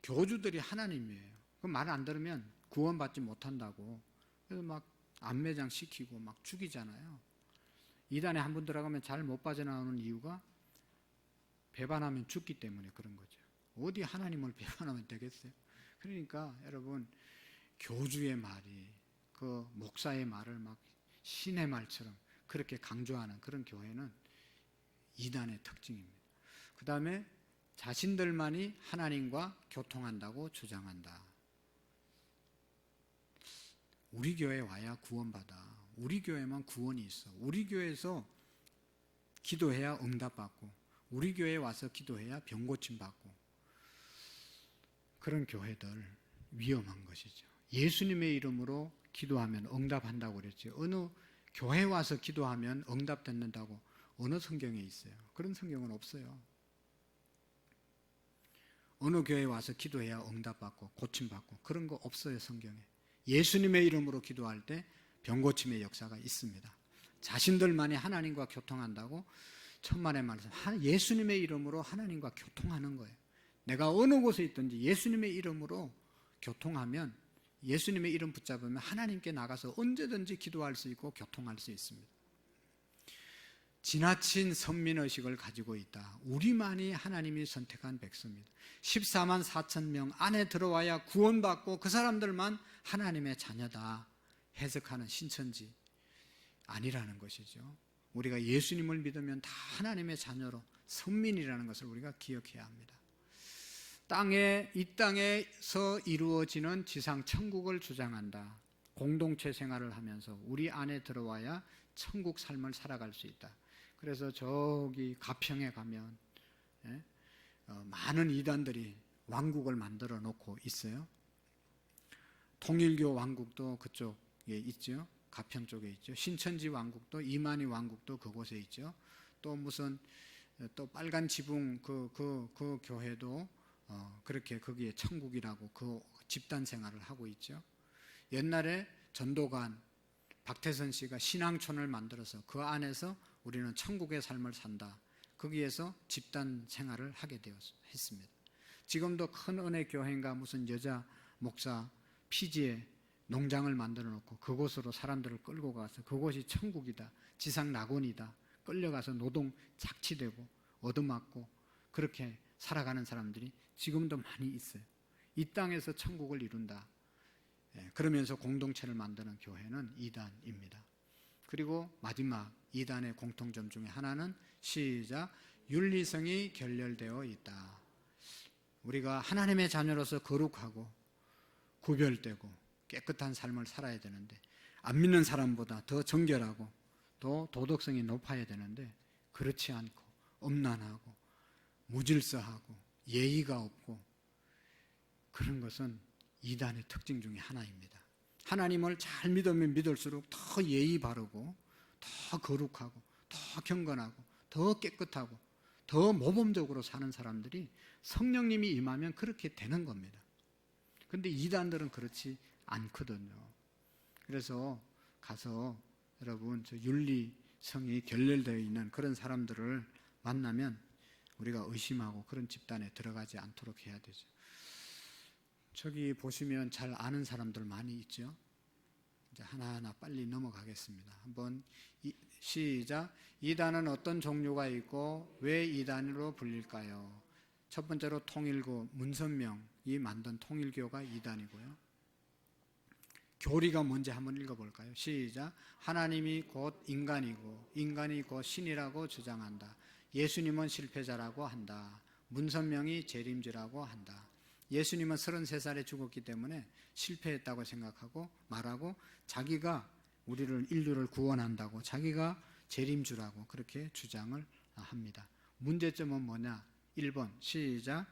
교주들이 하나님이에요. 그 말 안 들으면 구원받지 못한다고 그래서 막 안매장 시키고 막 죽이잖아요. 이단에 한 번 들어가면 잘 못 빠져나오는 이유가 배반하면 죽기 때문에 그런 거죠. 어디 하나님을 배반하면 되겠어요? 그러니까 여러분 교주의 말이 그 목사의 말을 막 신의 말처럼 그렇게 강조하는 그런 교회는 이단의 특징입니다. 그 다음에 자신들만이 하나님과 교통한다고 주장한다. 우리 교회 와야 구원받아. 우리 교회만 구원이 있어. 우리 교회에서 기도해야 응답받고 우리 교회에 와서 기도해야 병 고침받고 그런 교회들 위험한 것이죠. 예수님의 이름으로 기도하면 응답한다고 그랬죠. 어느 교회 와서 기도하면 응답된다고 어느 성경에 있어요? 그런 성경은 없어요. 어느 교회에 와서 기도해야 응답받고 고침받고 그런 거 없어요. 성경에. 예수님의 이름으로 기도할 때 병고침의 역사가 있습니다. 자신들만이 하나님과 교통한다고 천만의 말씀 예수님의 이름으로 하나님과 교통하는 거예요. 내가 어느 곳에 있든지 예수님의 이름으로 교통하면 예수님의 이름 붙잡으면 하나님께 나가서 언제든지 기도할 수 있고 교통할 수 있습니다. 지나친 선민의식을 가지고 있다. 우리만이 하나님이 선택한 백성입니다. 14만 4천 명 안에 들어와야 구원받고 그 사람들만 하나님의 자녀다 해석하는 신천지 아니라는 것이죠. 우리가 예수님을 믿으면 다 하나님의 자녀로 선민이라는 것을 우리가 기억해야 합니다. 이 땅에서 이루어지는 지상 천국을 주장한다. 공동체 생활을 하면서 우리 안에 들어와야 천국 삶을 살아갈 수 있다. 그래서 저기 가평에 가면 많은 이단들이 왕국을 만들어 놓고 있어요. 통일교 왕국도 그쪽에 있죠. 가평 쪽에 있죠. 신천지 왕국도, 이만희 왕국도 그곳에 있죠. 또 무슨 또 빨간 지붕 그 교회도 그렇게 거기에 천국이라고 그 집단 생활을 하고 있죠. 옛날에 전도관 박태선 씨가 신앙촌을 만들어서 그 안에서 우리는 천국의 삶을 산다. 거기에서 집단 생활을 하게 했습니다. 지금도 큰 은혜 교회인가 무슨 여자 목사 피지에 농장을 만들어 놓고 그곳으로 사람들을 끌고 가서 그곳이 천국이다. 지상 낙원이다. 끌려가서 노동 착취되고 얻어맞고 그렇게 살아가는 사람들이 지금도 많이 있어요. 이 땅에서 천국을 이룬다. 그러면서 공동체를 만드는 교회는 이단입니다. 그리고 마지막 이단의 공통점 중에 하나는 시작 윤리성이 결렬되어 있다. 우리가 하나님의 자녀로서 거룩하고 구별되고 깨끗한 삶을 살아야 되는데 안 믿는 사람보다 더 정결하고 더 도덕성이 높아야 되는데 그렇지 않고 엄난하고 무질서하고 예의가 없고 그런 것은 이단의 특징 중에 하나입니다. 하나님을 잘 믿으면 믿을수록 더 예의 바르고 더 거룩하고 더 경건하고 더 깨끗하고 더 모범적으로 사는 사람들이 성령님이 임하면 그렇게 되는 겁니다. 그런데 이단들은 그렇지 않거든요. 그래서 가서 여러분 저 윤리성이 결렬되어 있는 그런 사람들을 만나면 우리가 의심하고 그런 집단에 들어가지 않도록 해야 되죠. 저기 보시면 잘 아는 사람들 많이 있죠. 이제 하나하나 빨리 넘어가겠습니다. 한번 시작. 이단은 어떤 종류가 있고 왜 이단으로 불릴까요? 첫 번째로 통일교 문선명이 만든 통일교가 이단이고요. 교리가 뭔지 한번 읽어볼까요? 시작. 하나님이 곧 인간이고 인간이 곧 신이라고 주장한다. 예수님은 실패자라고 한다. 문선명이 재림주라고 한다. 예수님은 33살에 죽었기 때문에 실패했다고 생각하고 말하고 자기가 우리를 인류를 구원한다고 자기가 재림주라고 그렇게 주장을 합니다. 문제점은 뭐냐? 1번 시작.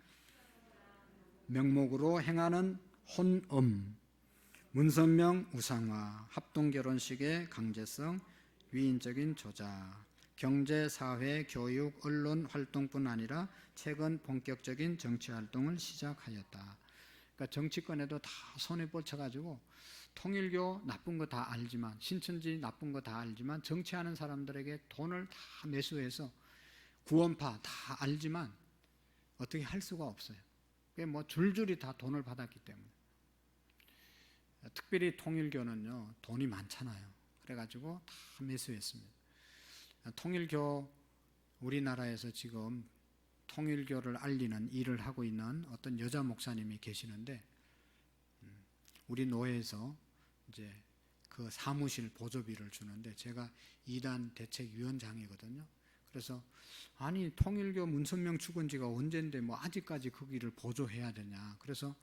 명목으로 행하는 혼음, 문선명 우상화, 합동결혼식의 강제성, 위인적인 조작, 경제, 사회, 교육, 언론 활동뿐 아니라 최근 본격적인 정치 활동을 시작하였다. 그러니까 정치권에도 다 손에 뻗쳐가지고 통일교 나쁜 거 다 알지만 신천지 나쁜 거 다 알지만 정치하는 사람들에게 돈을 다 매수해서 구원파 다 알지만 어떻게 할 수가 없어요. 그게 뭐 줄줄이 다 돈을 받았기 때문에. 특별히 통일교는요 돈이 많잖아요. 그래가지고 다 매수했습니다. 통일교 우리나라에서 지금 통일교를 알리는 일을 하고 있는 어떤 여자 목사님이 계시는데 우리 노회에서 이제 그 사무실 보조비를 주는데 제가 이단 대책위원장이거든요. 그래서 아니 통일교 문선명 죽은 지가 언젠데 뭐 아직까지 거기를 보조해야 되냐. 그래서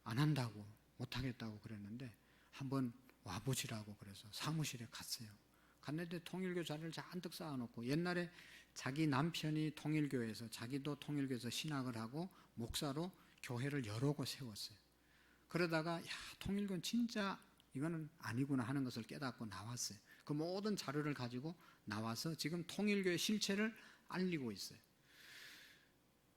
안 한다고 못하겠다고 그랬는데 한번 와보시라고 그래서 사무실에 갔어요. 갔는데 통일교 자리를 잔뜩 쌓아놓고 옛날에 자기 남편이 통일교에서 자기도 통일교에서 신학을 하고 목사로 교회를 여러 곳 세웠어요. 그러다가 야 통일교는 진짜 이거는 아니구나 하는 것을 깨닫고 나왔어요. 그 모든 자료를 가지고 나와서 지금 통일교의 실체를 알리고 있어요.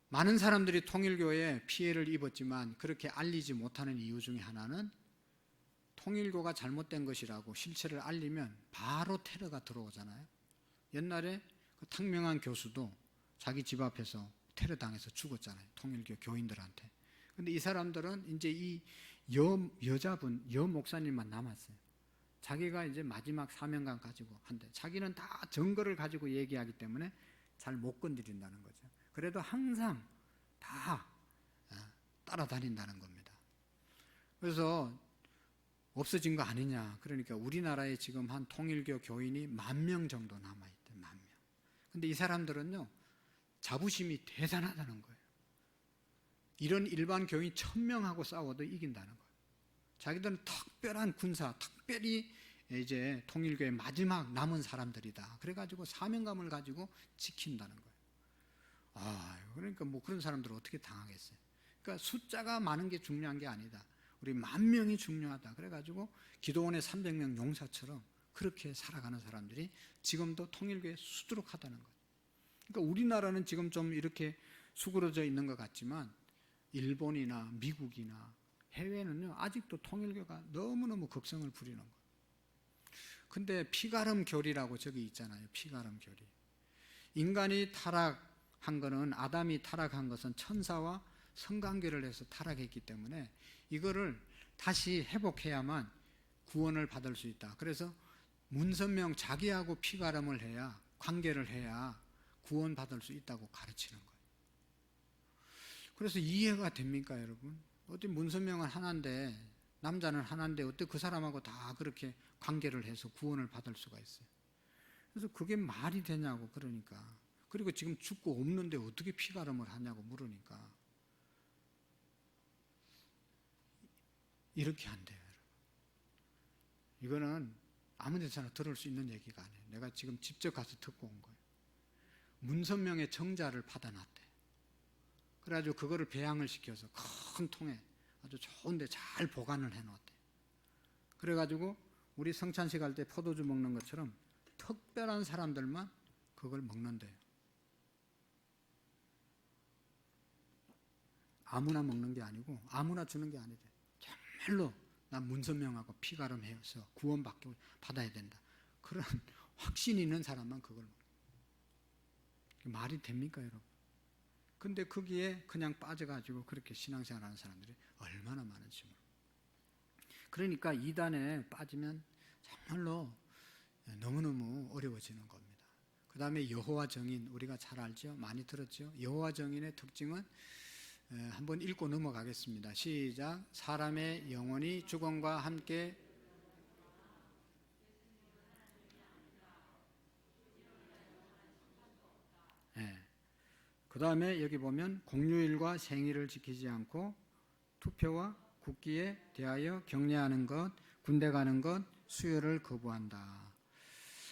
많은 사람들이 통일교에 피해를 입었지만 그렇게 알리지 못하는 이유 중에 하나는 통일교가 잘못된 것이라고 실체를 알리면 바로 테러가 들어오잖아요. 옛날에 그 탕명한 교수도 자기 집 앞에서 테러 당해서 죽었잖아요. 통일교 교인들한테. 근데 이 사람들은 이제 이 여자분, 목사님만 남았어요. 자기가 이제 마지막 사명감 가지고 한대. 자기는 다 증거를 가지고 얘기하기 때문에 잘 못 건드린다는 거죠. 그래도 항상 다 따라다닌다는 겁니다. 그래서 없어진 거 아니냐. 그러니까 우리나라에 지금 한 통일교 교인이 10,000명 정도 남아있대. 10,000명. 근데 이 사람들은요 자부심이 대단하다는 거예요. 이런 일반 교인 1,000명하고 싸워도 이긴다는 거예요. 자기들은 특별한 군사, 특별히 이제 통일교회 마지막 남은 사람들이다. 그래가지고 사명감을 가지고 지킨다는 거예요. 그러니까 뭐 그런 사람들은 어떻게 당하겠어요? 그러니까 숫자가 많은 게 중요한 게 아니다. 우리 10,000명이 중요하다. 그래가지고 기도원의 300명 용사처럼 그렇게 살아가는 사람들이 지금도 통일교회에 수두룩하다는 거예요. 그러니까 우리나라는 지금 좀 이렇게 수그러져 있는 것 같지만 일본이나 미국이나 해외는요 아직도 통일교가 너무너무 극성을 부리는 거예요. 근데 피가름 교리라고 저기 있잖아요. 피가름 교리. 인간이 타락한 거는, 아담이 타락한 것은 천사와 성관계를 해서 타락했기 때문에 이거를 다시 회복해야만 구원을 받을 수 있다. 그래서 문선명 자기하고 피가름을 해야, 관계를 해야 구원받을 수 있다고 가르치는 거예요. 그래서 이해가 됩니까, 여러분? 어디 문선명은 하나인데, 남자는 하나인데 어떻게 그 사람하고 다 그렇게 관계를 해서 구원을 받을 수가 있어요? 그래서 그게 말이 되냐고. 그러니까. 그리고 지금 죽고 없는데 어떻게 피가름을 하냐고 물으니까 이렇게 안 돼요, 여러분. 이거는 아무 데서나 들을 수 있는 얘기가 아니에요. 내가 지금 직접 가서 듣고 온 거예요. 문선명의 정자를 받아놨대. 그래가지고 그거를 배양을 시켜서 큰 통에 아주 좋은데 잘 보관을 해놓았대. 그래가지고 우리 성찬식 할 때 포도주 먹는 것처럼 특별한 사람들만 그걸 먹는데요. 아무나 먹는 게 아니고 아무나 주는 게 아니대. 정말로 난 문선명하고 피가름해서 구원받고 받아야 된다. 그런 확신이 있는 사람만 그걸 먹는. 말이 됩니까, 여러분? 근데 거기에 그냥 빠져가지고 그렇게 신앙생활하는 사람들이 얼마나 많은지 모릅니다. 그러니까 이단에 빠지면 정말로 너무너무 어려워지는 겁니다. 그 다음에 여호와 정인, 우리가 잘 알죠? 많이 들었죠? 여호와 정인의 특징은 한번 읽고 넘어가겠습니다. 시작. 사람의 영혼이 죽음과 함께 그 다음에 여기 보면 공휴일과 생일을 지키지 않고 투표와 국기에 대하여 격려하는 것, 군대 가는 것, 수요를 거부한다.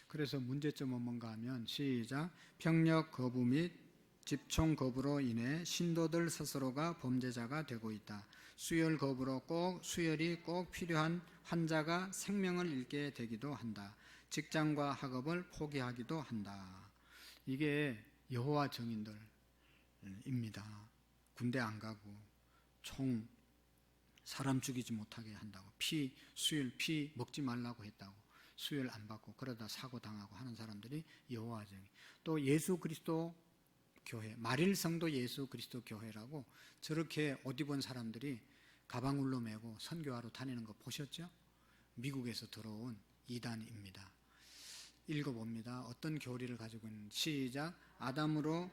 그래서 문제점은 뭔가 하면 시작. 병력 거부 및 집총 거부로 인해 신도들 스스로가 범죄자가 되고 있다. 수혈이 꼭 필요한 환자가 생명을 잃게 되기도 한다. 직장과 학업을 포기하기도 한다. 이게 여호와 정인들입니다. 군대 안 가고 총 사람 죽이지 못하게 한다고, 피 먹지 말라고 했다고 수혈 안 받고 그러다 사고 당하고 하는 사람들이 여호와 정인. 또 예수 그리스도 교회, 마릴성도 예수 그리스도 교회라고 저렇게 옷 입은 사람들이 가방 울로 메고 선교하러 다니는 거 보셨죠? 미국에서 들어온 이단입니다. 읽어봅니다. 어떤 교리를 가지고 있는. 시작. 아담으로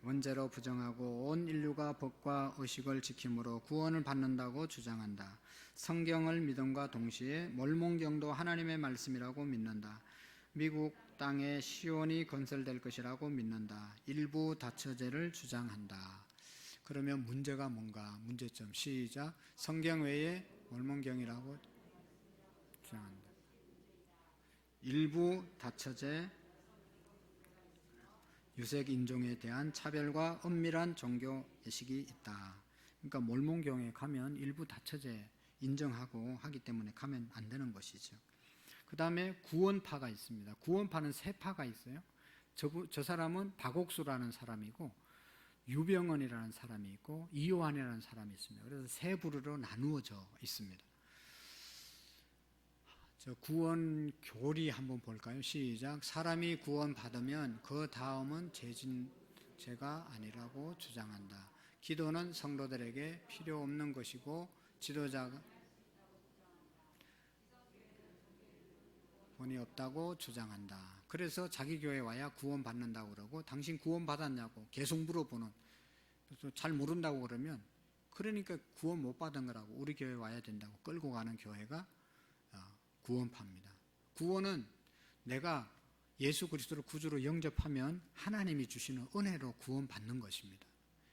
원죄로 부정하고 온 인류가 법과 의식을 지킴으로 구원을 받는다고 주장한다. 성경을 믿음과 동시에 몰몬경도 하나님의 말씀이라고 믿는다. 미국 땅에 시온이 건설될 것이라고 믿는다. 일부 다처제를 주장한다. 그러면 문제가 뭔가? 문제점. 시작. 성경 외에 몰몬경이라고 주장한다. 일부 다처제, 유색 인종에 대한 차별과 엄밀한 종교 의식이 있다. 그러니까 몰몬경에 가면 일부 다처제 인정하고 하기 때문에 가면 안 되는 것이죠. 그 다음에 구원파가 있습니다. 구원파는 세 파가 있어요. 저 사람은 박옥수라는 사람이고 유병헌이라는 사람이 있고 이요한이라는 사람이 있습니다. 그래서 세 부류로 나누어져 있습니다. 구원 교리 한번 볼까요? 시작. 사람이 구원받으면 그 다음은 죄가 아니라고 주장한다. 기도는 성도들에게 필요 없는 것이고 지도자가 본이 없다고 주장한다. 그래서 자기 교회 와야 구원받는다고 그러고, 당신 구원받았냐고 계속 물어보는. 그래서 잘 모른다고 그러면 그러니까 구원 못 받은 거라고, 우리 교회 와야 된다고 끌고 가는 교회가 구원파입니다. 구원은 내가 예수 그리스도를 구주로 영접하면 하나님이 주시는 은혜로 구원받는 것입니다.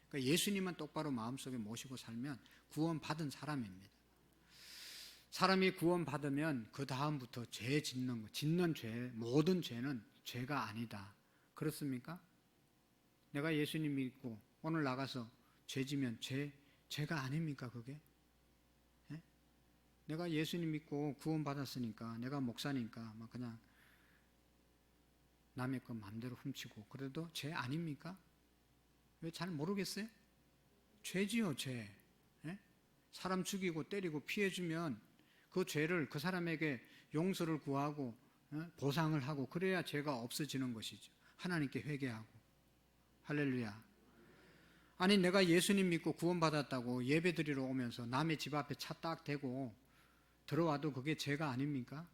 그러니까 예수님만 똑바로 마음속에 모시고 살면 구원받은 사람입니다. 사람이 구원받으면 그 다음부터 죄 짓는 거, 짓는 죄, 모든 죄는 죄가 아니다. 그렇습니까? 내가 예수님 믿고 오늘 나가서 죄 지면 죄가 아닙니까 그게? 예? 내가 예수님 믿고 구원받았으니까, 내가 목사니까 막 그냥 남의 거 마음대로 훔치고 그래도 죄 아닙니까? 왜 잘 모르겠어요? 죄지요, 죄. 예? 사람 죽이고 때리고 피해주면 그 죄를 그 사람에게 용서를 구하고 보상을 하고 그래야 죄가 없어지는 것이죠. 하나님께 회개하고. 할렐루야. 아니 내가 예수님 믿고 구원받았다고 예배 드리러 오면서 남의 집 앞에 차 딱 대고 들어와도 그게 죄가 아닙니까?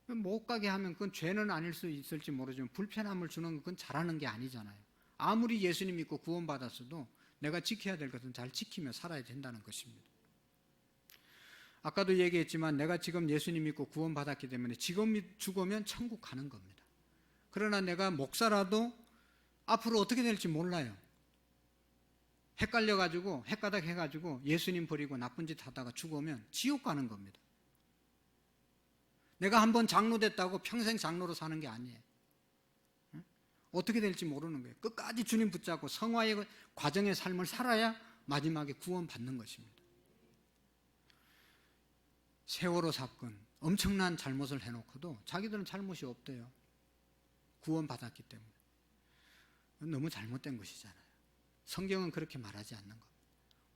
못 가게 하면 그건 죄는 아닐 수 있을지 모르지만 불편함을 주는 그건 잘하는 게 아니잖아요. 아무리 예수님 믿고 구원받았어도 내가 지켜야 될 것은 잘 지키며 살아야 된다는 것입니다. 아까도 얘기했지만 내가 지금 예수님 믿고 구원받았기 때문에 지금 죽으면 천국 가는 겁니다. 그러나 내가 목사라도 앞으로 어떻게 될지 몰라요. 헷갈려가지고 헷가닥 해가지고 예수님 버리고 나쁜 짓 하다가 죽으면 지옥 가는 겁니다. 내가 한번 장로 됐다고 평생 장로로 사는 게 아니에요. 어떻게 될지 모르는 거예요. 끝까지 주님 붙잡고 성화의 과정의 삶을 살아야 마지막에 구원받는 것입니다. 세월호 사건 엄청난 잘못을 해놓고도 자기들은 잘못이 없대요. 구원받았기 때문에. 너무 잘못된 것이잖아요. 성경은 그렇게 말하지 않는 겁니다.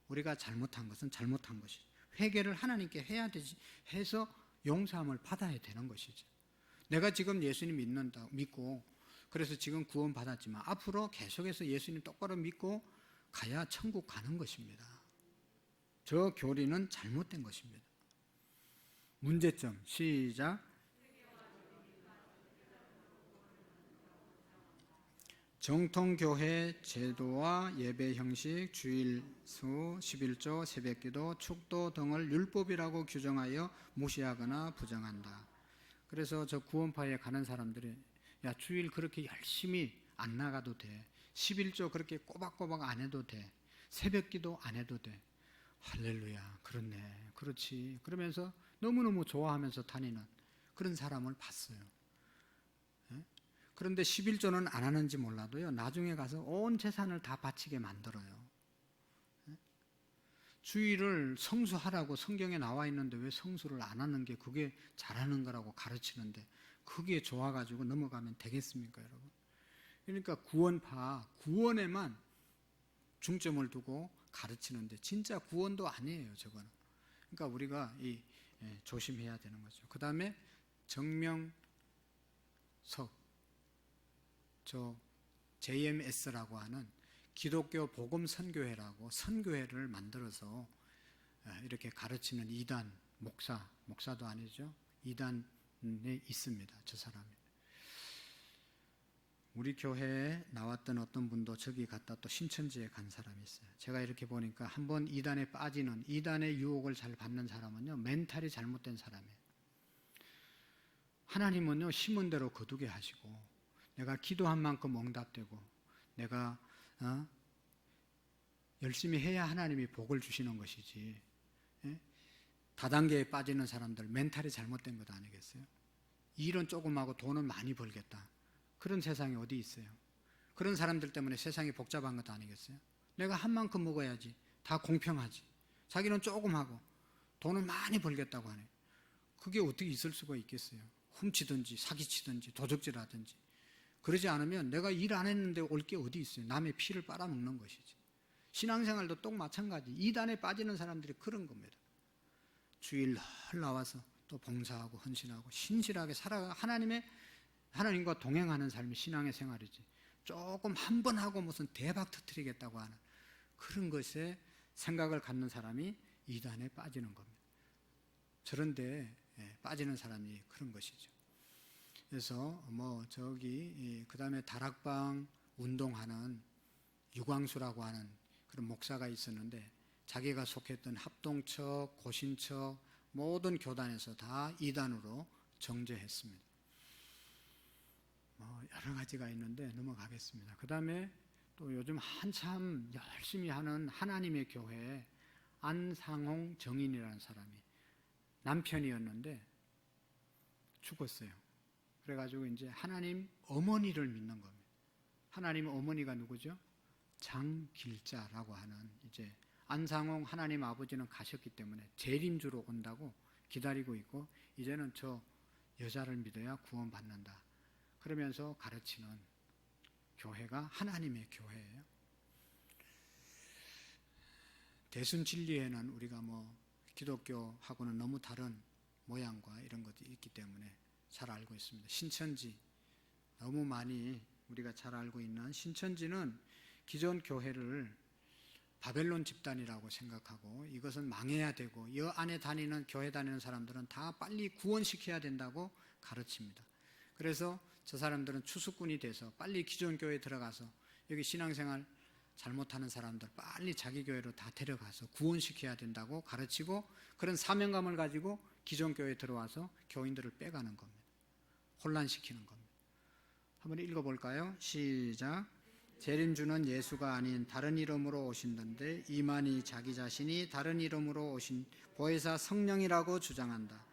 우리가 잘못한 것은 잘못한 것이죠. 회개를 하나님께 해야 되지, 해서 용서함을 받아야 되는 것이죠. 내가 지금 예수님 믿고 그래서 지금 구원받았지만 앞으로 계속해서 예수님 똑바로 믿고 가야 천국 가는 것입니다. 저 교리는 잘못된 것입니다. 문제점 시작. 정통교회 제도와 예배 형식, 주일수, 11조, 새벽기도, 축도 등을 율법이라고 규정하여 무시하거나 부정한다. 그래서 저 구원파에 가는 사람들이 야 주일 그렇게 열심히 안 나가도 돼. 11조 그렇게 꼬박꼬박 안 해도 돼. 새벽기도 안 해도 돼. 할렐루야, 그렇네, 그렇지. 그러면서 너무너무 좋아하면서 다니는 그런 사람을 봤어요. 그런데 11조는 안 하는지 몰라도요, 나중에 가서 온 재산을 다 바치게 만들어요. 주일을 성수하라고 성경에 나와 있는데 왜 성수를 안 하는 게 그게 잘하는 거라고 가르치는데 그게 좋아가지고 넘어가면 되겠습니까, 여러분? 그러니까 구원에만 중점을 두고 가르치는데 진짜 구원도 아니에요, 저거는. 그러니까 우리가 조심해야 되는 거죠. 그 다음에 정명석, JMS라고 하는 기독교 복음 선교회라고 선교회를 만들어서 이렇게 가르치는 이단 목사도 아니죠. 이단에 있습니다. 저 사람이. 우리 교회에 나왔던 어떤 분도 저기 갔다 또 신천지에 간 사람이 있어요. 제가 이렇게 보니까 한번 이단에 빠지는, 이단의 유혹을 잘 받는 사람은요, 멘탈이 잘못된 사람이에요. 하나님은요, 심은 대로 거두게 하시고 내가 기도한 만큼 응답되고 내가 열심히 해야 하나님이 복을 주시는 것이지, 다단계에 빠지는 사람들 멘탈이 잘못된 것 아니겠어요? 일은 조금 하고 돈은 많이 벌겠다. 그런 세상이 어디 있어요? 그런 사람들 때문에 세상이 복잡한 것 아니겠어요? 내가 한 만큼 먹어야지, 다 공평하지. 자기는 조금 하고 돈을 많이 벌겠다고 하네. 그게 어떻게 있을 수가 있겠어요? 훔치든지 사기치든지 도적질하든지. 그러지 않으면 내가 일 안 했는데 올 게 어디 있어요? 남의 피를 빨아먹는 것이지. 신앙생활도 똑 마찬가지. 이단에 빠지는 사람들이 그런 겁니다. 주일 늘 나와서 또 봉사하고 헌신하고 신실하게 살아가 하나님과 동행하는 삶이 신앙의 생활이지. 조금 한 번 하고 무슨 대박 터뜨리겠다고 하는 그런 것에 생각을 갖는 사람이 이단에 빠지는 겁니다. 저런데 빠지는 사람이 그런 것이죠. 그래서 그 다음에 다락방 운동하는 유광수라고 하는 그런 목사가 있었는데 자기가 속했던 합동처, 고신처 모든 교단에서 다 이단으로 정죄했습니다. 여러 가지가 있는데 넘어가겠습니다. 그 다음에 또 요즘 한참 열심히 하는 하나님의 교회 안상홍 정인이라는 사람이 남편이었는데 죽었어요. 그래가지고 이제 하나님 어머니를 믿는 겁니다. 하나님 어머니가 누구죠? 장길자라고 하는, 이제 안상홍 하나님 아버지는 가셨기 때문에 재림주로 온다고 기다리고 있고, 이제는 저 여자를 믿어야 구원받는다 그러면서 가르치는 교회가 하나님의 교회예요. 대순진리에는 우리가 기독교하고는 너무 다른 모양과 이런 것이 있기 때문에 잘 알고 있습니다. 신천지, 너무 많이 우리가 잘 알고 있는 신천지는 기존 교회를 바벨론 집단이라고 생각하고, 이것은 망해야 되고, 이 안에 다니는, 교회 다니는 사람들은 다 빨리 구원시켜야 된다고 가르칩니다. 그래서 저 사람들은 추수꾼이 돼서 빨리 기존 교회에 들어가서, 여기 신앙생활 잘못하는 사람들 빨리 자기 교회로 다 데려가서 구원시켜야 된다고 가르치고, 그런 사명감을 가지고 기존 교회에 들어와서 교인들을 빼가는 겁니다. 혼란시키는 겁니다. 한번 읽어볼까요? 시작. 재림주는 예수가 아닌 다른 이름으로 오신던데 이만희 자기 자신이 다른 이름으로 오신 보혜사 성령이라고 주장한다.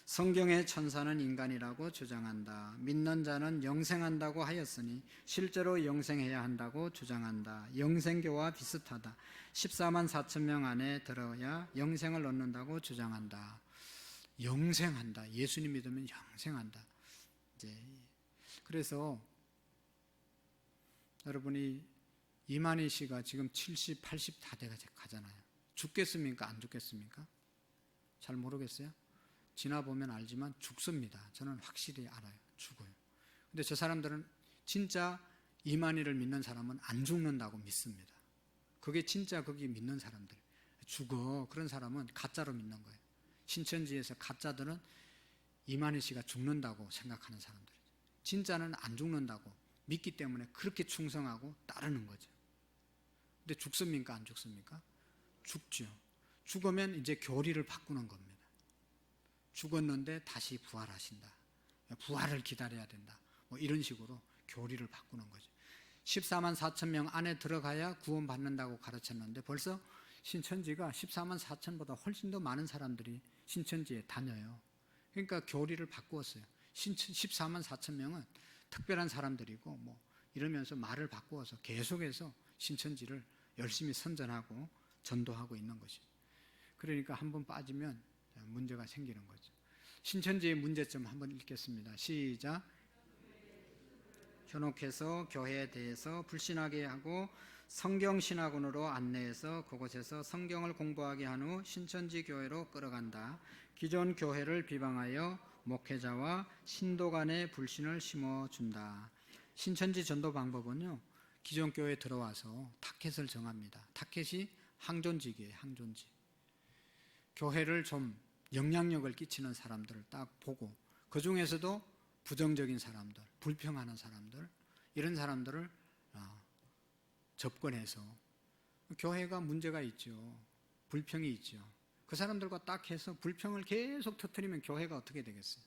성경의 천사는 인간이라고 주장한다. 믿는 자는 영생한다고 하였으니 실제로 영생해야 한다고 주장한다. 영생교와 비슷하다. 14만 4천 명 안에 들어야 영생을 얻는다고 주장한다. 영생한다. 예수님 믿으면 영생한다. 이제 그래서 여러분이 이만희 씨가 지금 70, 80 다 돼 가잖아요. 죽겠습니까? 안 죽겠습니까? 잘 모르겠어요. 지나보면 알지만 죽습니다. 저는 확실히 알아요. 죽어요. 근데 저 사람들은 진짜 이만희를 믿는 사람은 안 죽는다고 믿습니다. 그게 진짜 거기 믿는 사람들. 죽어. 그런 사람은 가짜로 믿는 거예요. 신천지에서 가짜들은 이만희 씨가 죽는다고 생각하는 사람들이죠. 진짜는 안 죽는다고 믿기 때문에 그렇게 충성하고 따르는 거죠. 근데 죽습니까? 안 죽습니까? 죽죠. 죽으면 이제 교리를 바꾸는 겁니다. 죽었는데 다시 부활하신다. 부활을 기다려야 된다. 이런 식으로 교리를 바꾸는 거죠. 14만 4천 명 안에 들어가야 구원받는다고 가르쳤는데 벌써 신천지가 14만 4천보다 훨씬 더 많은 사람들이 신천지에 다녀요. 그러니까 교리를 바꾸었어요. 14만 4천 명은 특별한 사람들이고 이러면서 말을 바꾸어서 계속해서 신천지를 열심히 선전하고 전도하고 있는 것이죠. 그러니까 한번 빠지면 문제가 생기는 거죠. 신천지의 문제점 한번 읽겠습니다. 시작. 현혹해서 교회에 대해서 불신하게 하고 성경신학원으로 안내해서 그곳에서 성경을 공부하게 한 후 신천지 교회로 끌어간다. 기존 교회를 비방하여 목회자와 신도 간의 불신을 심어준다. 신천지 전도 방법은요, 기존 교회에 들어와서 타켓을 정합니다. 타켓이 항존직이에요. 항존직. 교회를 좀 영향력을 끼치는 사람들을 딱 보고, 그 중에서도 부정적인 사람들, 불평하는 사람들, 이런 사람들을 접근해서, 교회가 문제가 있죠. 불평이 있죠. 그 사람들과 딱 해서 불평을 계속 터뜨리면 교회가 어떻게 되겠어요?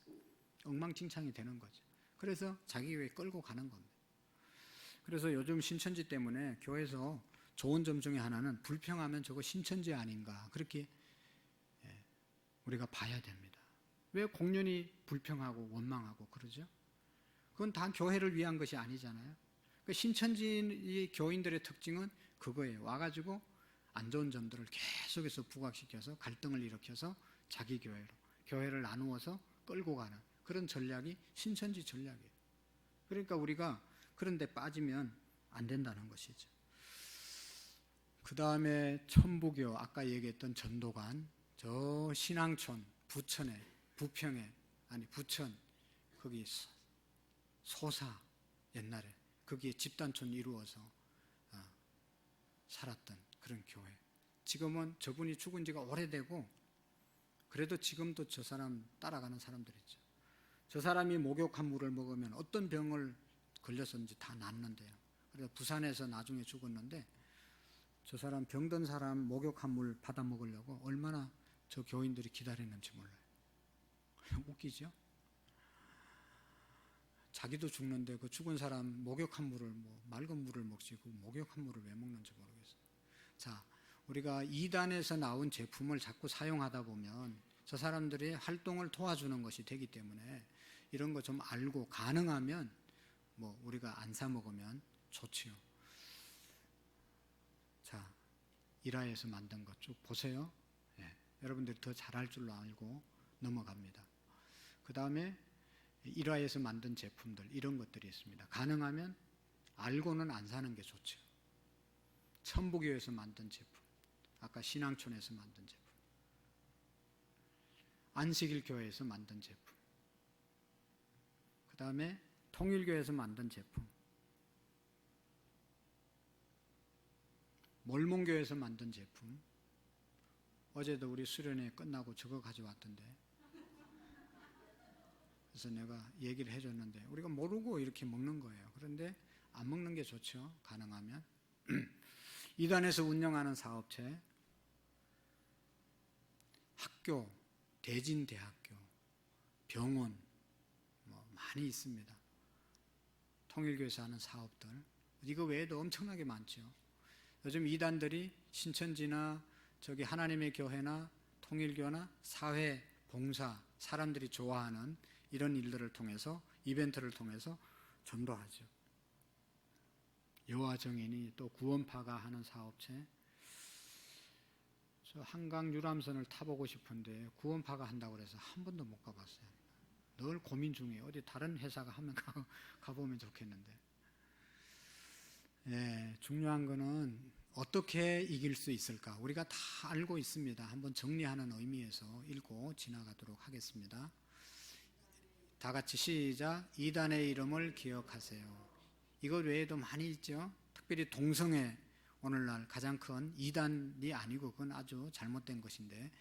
엉망진창이 되는 거죠. 그래서 자기 교회 끌고 가는 겁니다. 그래서 요즘 신천지 때문에 교회에서 좋은 점 중에 하나는 불평하면 저거 신천지 아닌가, 그렇게 우리가 봐야 됩니다. 왜 공연히 불평하고 원망하고 그러죠? 그건 다 교회를 위한 것이 아니잖아요. 신천지 교인들의 특징은 그거예요. 와가지고 안 좋은 점들을 계속해서 부각시켜서 갈등을 일으켜서 자기 교회로, 교회를 나누어서 끌고 가는 그런 전략이 신천지 전략이에요. 그러니까 우리가 그런 데 빠지면 안 된다는 것이죠. 그 다음에 천부교, 아까 얘기했던 전도관, 저 신앙촌, 부천에, 부천, 거기 소사, 옛날에 거기에 집단촌 이루어서 살았던 그런 교회. 지금은 저분이 죽은 지가 오래되고, 그래도 지금도 저 사람 따라가는 사람들 있죠. 저 사람이 목욕한 물을 먹으면 어떤 병을 걸렸었는지 다 낫는데요. 그래서 부산에서 나중에 죽었는데, 저 사람 병든 사람 목욕한 물 받아 먹으려고 얼마나 저 교인들이 기다렸는지 몰라요. 웃기죠? 자기도 죽는데 그 죽은 사람 목욕한 물을, 맑은 물을 먹지 그 목욕한 물을 왜 먹는지 모르겠어요. 자, 우리가 이단에서 나온 제품을 자꾸 사용하다 보면 저 사람들이 활동을 도와주는 것이 되기 때문에 이런 거 좀 알고 가능하면 뭐 우리가 안 사 먹으면 좋지요. 자, 일화에서 만든 것 쭉 보세요. 예, 여러분들이 더 잘할 줄로 알고 넘어갑니다. 그 다음에 일화에서 만든 제품들 이런 것들이 있습니다. 가능하면 알고는 안 사는 게 좋죠. 천부교에서 만든 제품, 아까 신앙촌에서 만든 제품, 안식일 교회에서 만든 제품, 그 다음에 통일교에서 만든 제품, 몰몬교에서 만든 제품. 어제도 우리 수련회 끝나고 저거 가져왔던데, 그래서 내가 얘기를 해줬는데 우리가 모르고 이렇게 먹는 거예요. 그런데 안 먹는 게 좋죠. 가능하면. 이단에서 운영하는 사업체, 학교, 대진대학교, 병원 뭐 많이 있습니다. 통일교에서 하는 사업들 이거 외에도 엄청나게 많죠. 요즘 이단들이 신천지나 저기 하나님의 교회나 통일교나 사회 봉사 사람들이 좋아하는 이런 일들을 통해서 이벤트를 통해서 전도하죠. 여호와 정인이 또 구원파가 하는 사업체, 저 한강 유람선을 타보고 싶은데 구원파가 한다고 해서 한 번도 못 가봤어요. 늘 고민 중이에요. 어디 다른 회사가 하면 가보면 좋겠는데. 예, 중요한 거는 어떻게 이길 수 있을까? 우리가 다 알고 있습니다. 한번 정리하는 의미에서 읽고 지나가도록 하겠습니다. 다 같이 시작. 이단의 이름을 기억하세요. 이것 외에도 많이 있죠. 특별히 동성애, 오늘날 가장 큰 이단이 아니고 그건 아주 잘못된 것인데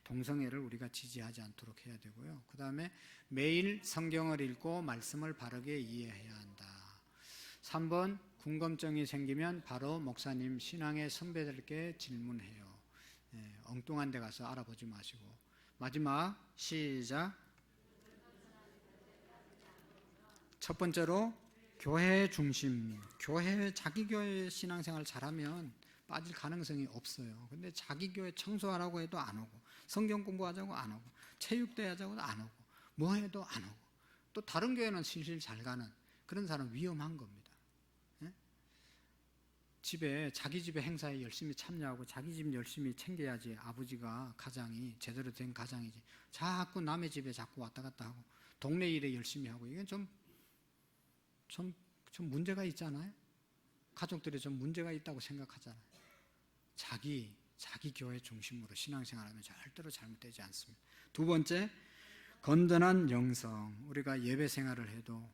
동성애를 우리가 지지하지 않도록 해야 되고요. 그 다음에 매일 성경을 읽고 말씀을 바르게 이해해야 한다. 3번, 궁금증이 생기면 바로 목사님, 신앙의 선배들께 질문해요. 네, 엉뚱한 데 가서 알아보지 마시고. 마지막 시작. 첫 번째로 교회 중심, 교회 자기 교회 신앙생활 잘하면 빠질 가능성이 없어요. 근데 자기 교회 청소하라고 해도 안 오고, 성경 공부하자고 안 오고, 체육대회 하자고도 안 오고, 뭐 해도 안 오고, 또 다른 교회는 실실 잘 가는 그런 사람 위험한 겁니다. 예? 집에 자기 집에 행사에 열심히 참여하고 자기 집 열심히 챙겨야지 아버지가 가장이 제대로 된 가장이지. 자꾸 남의 집에 자꾸 왔다 갔다 하고 동네 일에 열심히 하고 이건 좀 문제가 있잖아요. 가족들이 좀 문제가 있다고 생각하잖아요. 자기 교회 중심으로 신앙생활하면 절대로 잘못되지 않습니다. 두 번째, 건전한 영성. 우리가 예배 생활을 해도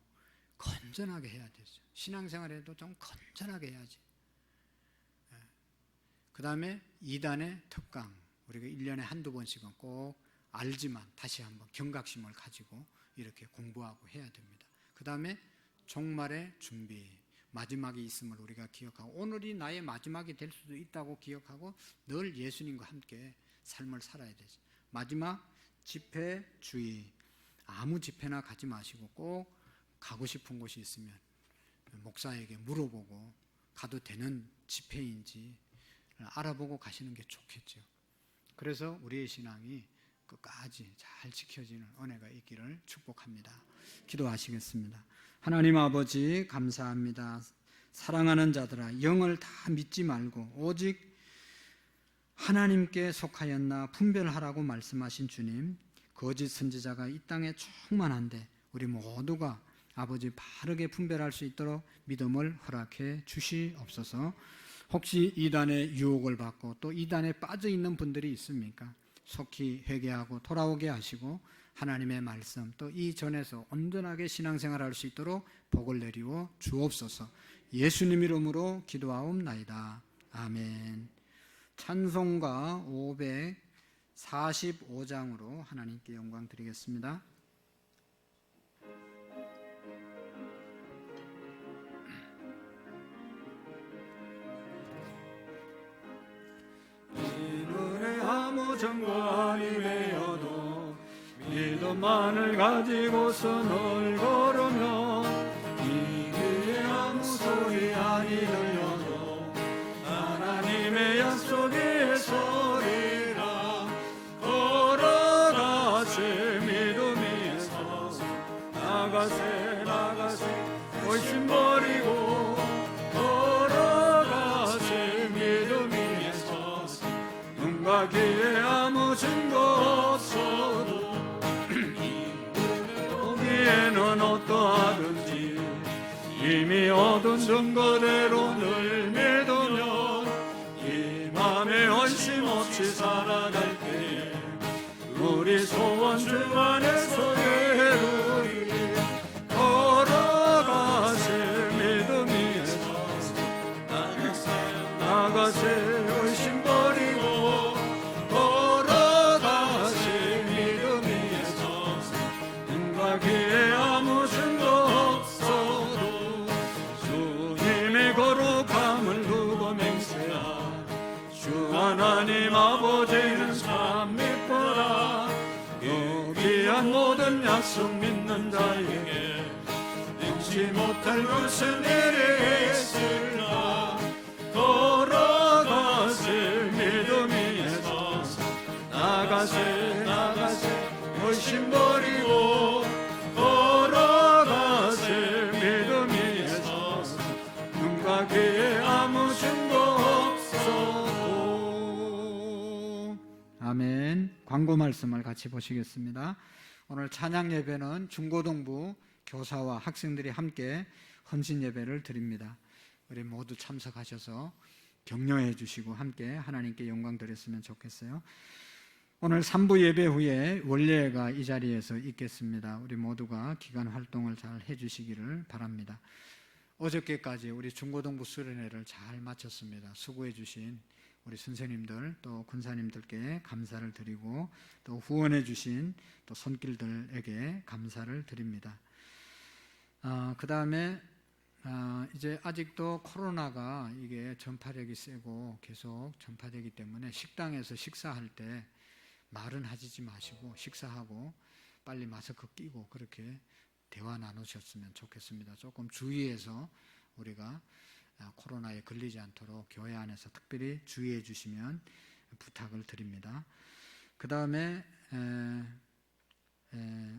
건전하게 해야 되죠. 신앙생활을 해도 좀 건전하게 해야지. 그 다음에 이단의 특강. 우리가 1년에 한두 번씩은 꼭 알지만 다시 한번 경각심을 가지고 이렇게 공부하고 해야 됩니다. 그 다음에 종말의 준비, 마지막이 있음을 우리가 기억하고 오늘이 나의 마지막이 될 수도 있다고 기억하고 늘 예수님과 함께 삶을 살아야 되죠. 마지막, 집회주의. 아무 집회나 가지 마시고 꼭 가고 싶은 곳이 있으면 목사에게 물어보고 가도 되는 집회인지 알아보고 가시는 게 좋겠죠. 그래서 우리의 신앙이 끝까지 잘 지켜지는 은혜가 있기를 축복합니다. 기도하시겠습니다. 하나님 아버지 감사합니다. 사랑하는 자들아, 영을 다 믿지 말고 오직 하나님께 속하였나 분별하라고 말씀하신 주님, 거짓 선지자가 이 땅에 충만한데 우리 모두가 아버지 바르게 분별할 수 있도록 믿음을 허락해 주시옵소서. 혹시 이단의 유혹을 받고 또 이단에 빠져 있는 분들이 있습니까? 속히 회개하고 돌아오게 하시고 하나님의 말씀 또 이 전에서 온전하게 신앙생활할 수 있도록 복을 내리워 주옵소서. 예수님 이름으로 기도하옵나이다. 아멘. 찬송가 545장으로 하나님께 영광 드리겠습니다. 이들의 아무 정관이 외여도 믿음만을 가지고서 널 걸으며 이 귀에 아무 소리 아니 들려도 하나님의 약속의 소리라 걸어라 의심 버리고 걸어가세 믿음 위에 서서 눈과 귀에 아무 증거 없어도 보기에는 어떠하든지 이미 얻은 증거대로 늘 믿으며 이 맘에 원심 없이 살아갈 때에 우리 소원 주 안에서 이루리 걸어가세 믿음 위에서 나가세 의심 버리고 걸어가세 믿음 위에서 눈과 귀에 아무 증거 없어도 주님의 거룩함을 두고 맹세하 주 하나님 아버지는 참 미쁘다 귀한 모든 약속 믿는 자에게 잊지 못할 것은 일이 있을까 걸어가세 믿음 위에서 나가세 의심 버리고 걸어가세 믿음 위에서 눈과 귀에 아무 증거 없어도. 아멘. 광고 말씀을 같이 보시겠습니다. 오늘 찬양 예배는 중고등부 교사와 학생들이 함께 헌신 예배를 드립니다. 우리 모두 참석하셔서 격려해 주시고 함께 하나님께 영광 드렸으면 좋겠어요. 오늘 3부 예배 후에 원례가 이 자리에서 있겠습니다. 우리 모두가 기간 활동을 잘 해주시기를 바랍니다. 어저께까지 우리 중고등부 수련회를 잘 마쳤습니다. 수고해 주신 우리 선생님들 또 군사님들께 감사를 드리고 또 후원해 주신 또 손길들에게 감사를 드립니다. 그 다음에 이제 아직도 코로나가 이게 전파력이 세고 계속 전파되기 때문에 식당에서 식사할 때 말은 하지 마시고 식사하고 빨리 마스크 끼고 그렇게 대화 나누셨으면 좋겠습니다. 조금 주의해서 우리가 코로나에 걸리지 않도록 교회 안에서 특별히 주의해 주시면 부탁을 드립니다. 그 다음에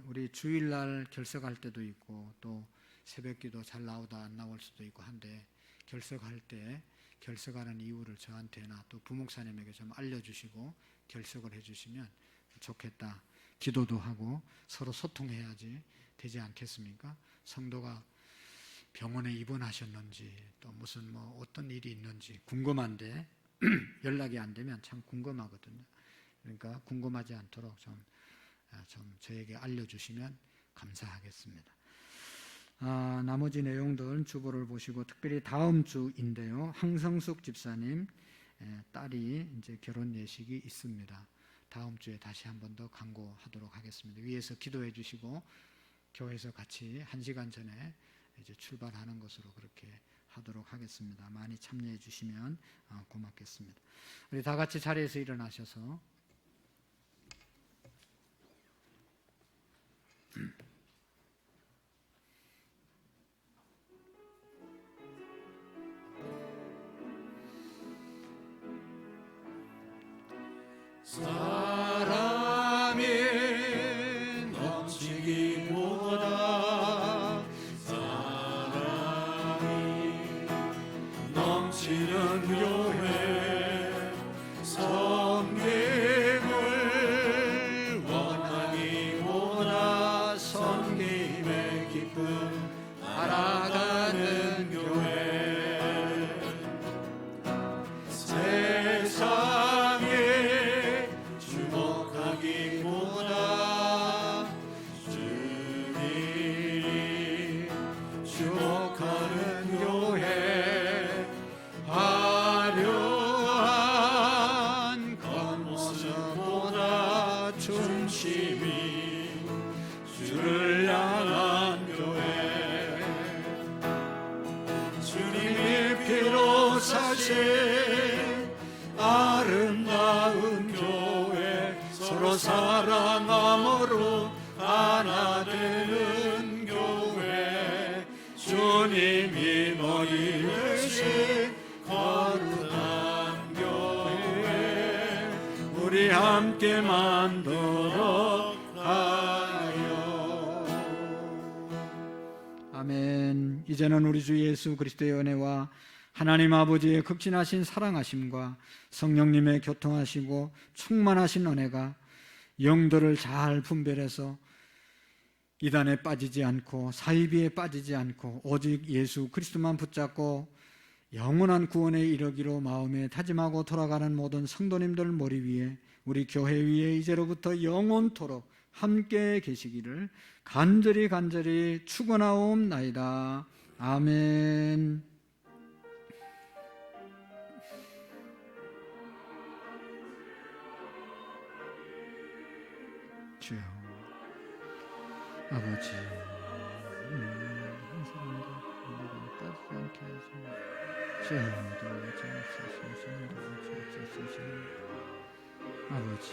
우리 주일날 결석할 때도 있고 또 새벽기도 잘 나오다 안 나올 수도 있고 한데 결석할 때 결석하는 이유를 저한테나 또 부목사님에게 좀 알려주시고 결석을 해주시면 좋겠다. 기도도 하고 서로 소통해야지 되지 않겠습니까? 성도가 병원에 입원하셨는지 또 무슨 어떤 일이 있는지 궁금한데 연락이 안 되면 참 궁금하거든요. 그러니까 궁금하지 않도록 좀 저에게 알려주시면 감사하겠습니다. 나머지 내용들 주보를 보시고 특별히 다음 주인데요. 황성숙 집사님 딸이 이제 결혼 예식이 있습니다. 다음 주에 다시 한 번 더 강구하도록 하겠습니다. 위에서 기도해 주시고 교회에서 같이 1시간 전에 이제 출발하는 것으로 그렇게 하도록 하겠습니다. 많이 참여해 주시면 고맙겠습니다. 우리 다 같이 자리에서 일어나셔서 사람이 넘치기보다 사랑이 넘치는 교회 섬김을 원하기보다 섬김의 기쁨 알아가는 교회 세상에 주목하기보다 주님이 주목하는 교회 화려한 겉모습보다 중심이 주를 향한 교회 주님이 피로 사신 아름다운 교회 서로 사랑함으로 하나 되는 교회 주님이 머리 되신 거룩한 교회 우리 함께 만들어 가요. 아멘. 이제는 우리 주 예수 그리스도의 은혜와 하나님 아버지의 극진하신 사랑하심과 성령님의 교통하시고 충만하신 은혜가 영들을 잘 분별해서 이단에 빠지지 않고 사이비에 빠지지 않고 오직 예수 그리스도만 붙잡고 영원한 구원에 이르기로 마음에 다짐하고 돌아가는 모든 성도님들 머리 위에 우리 교회 위에 이제로부터 영원토록 함께 계시기를 간절히 축원하옵나이다. 아멘. 주여 아버지 한 사람도 우리가 빠지지 않게 하시고 주님도 도와주시옵소서. 아버지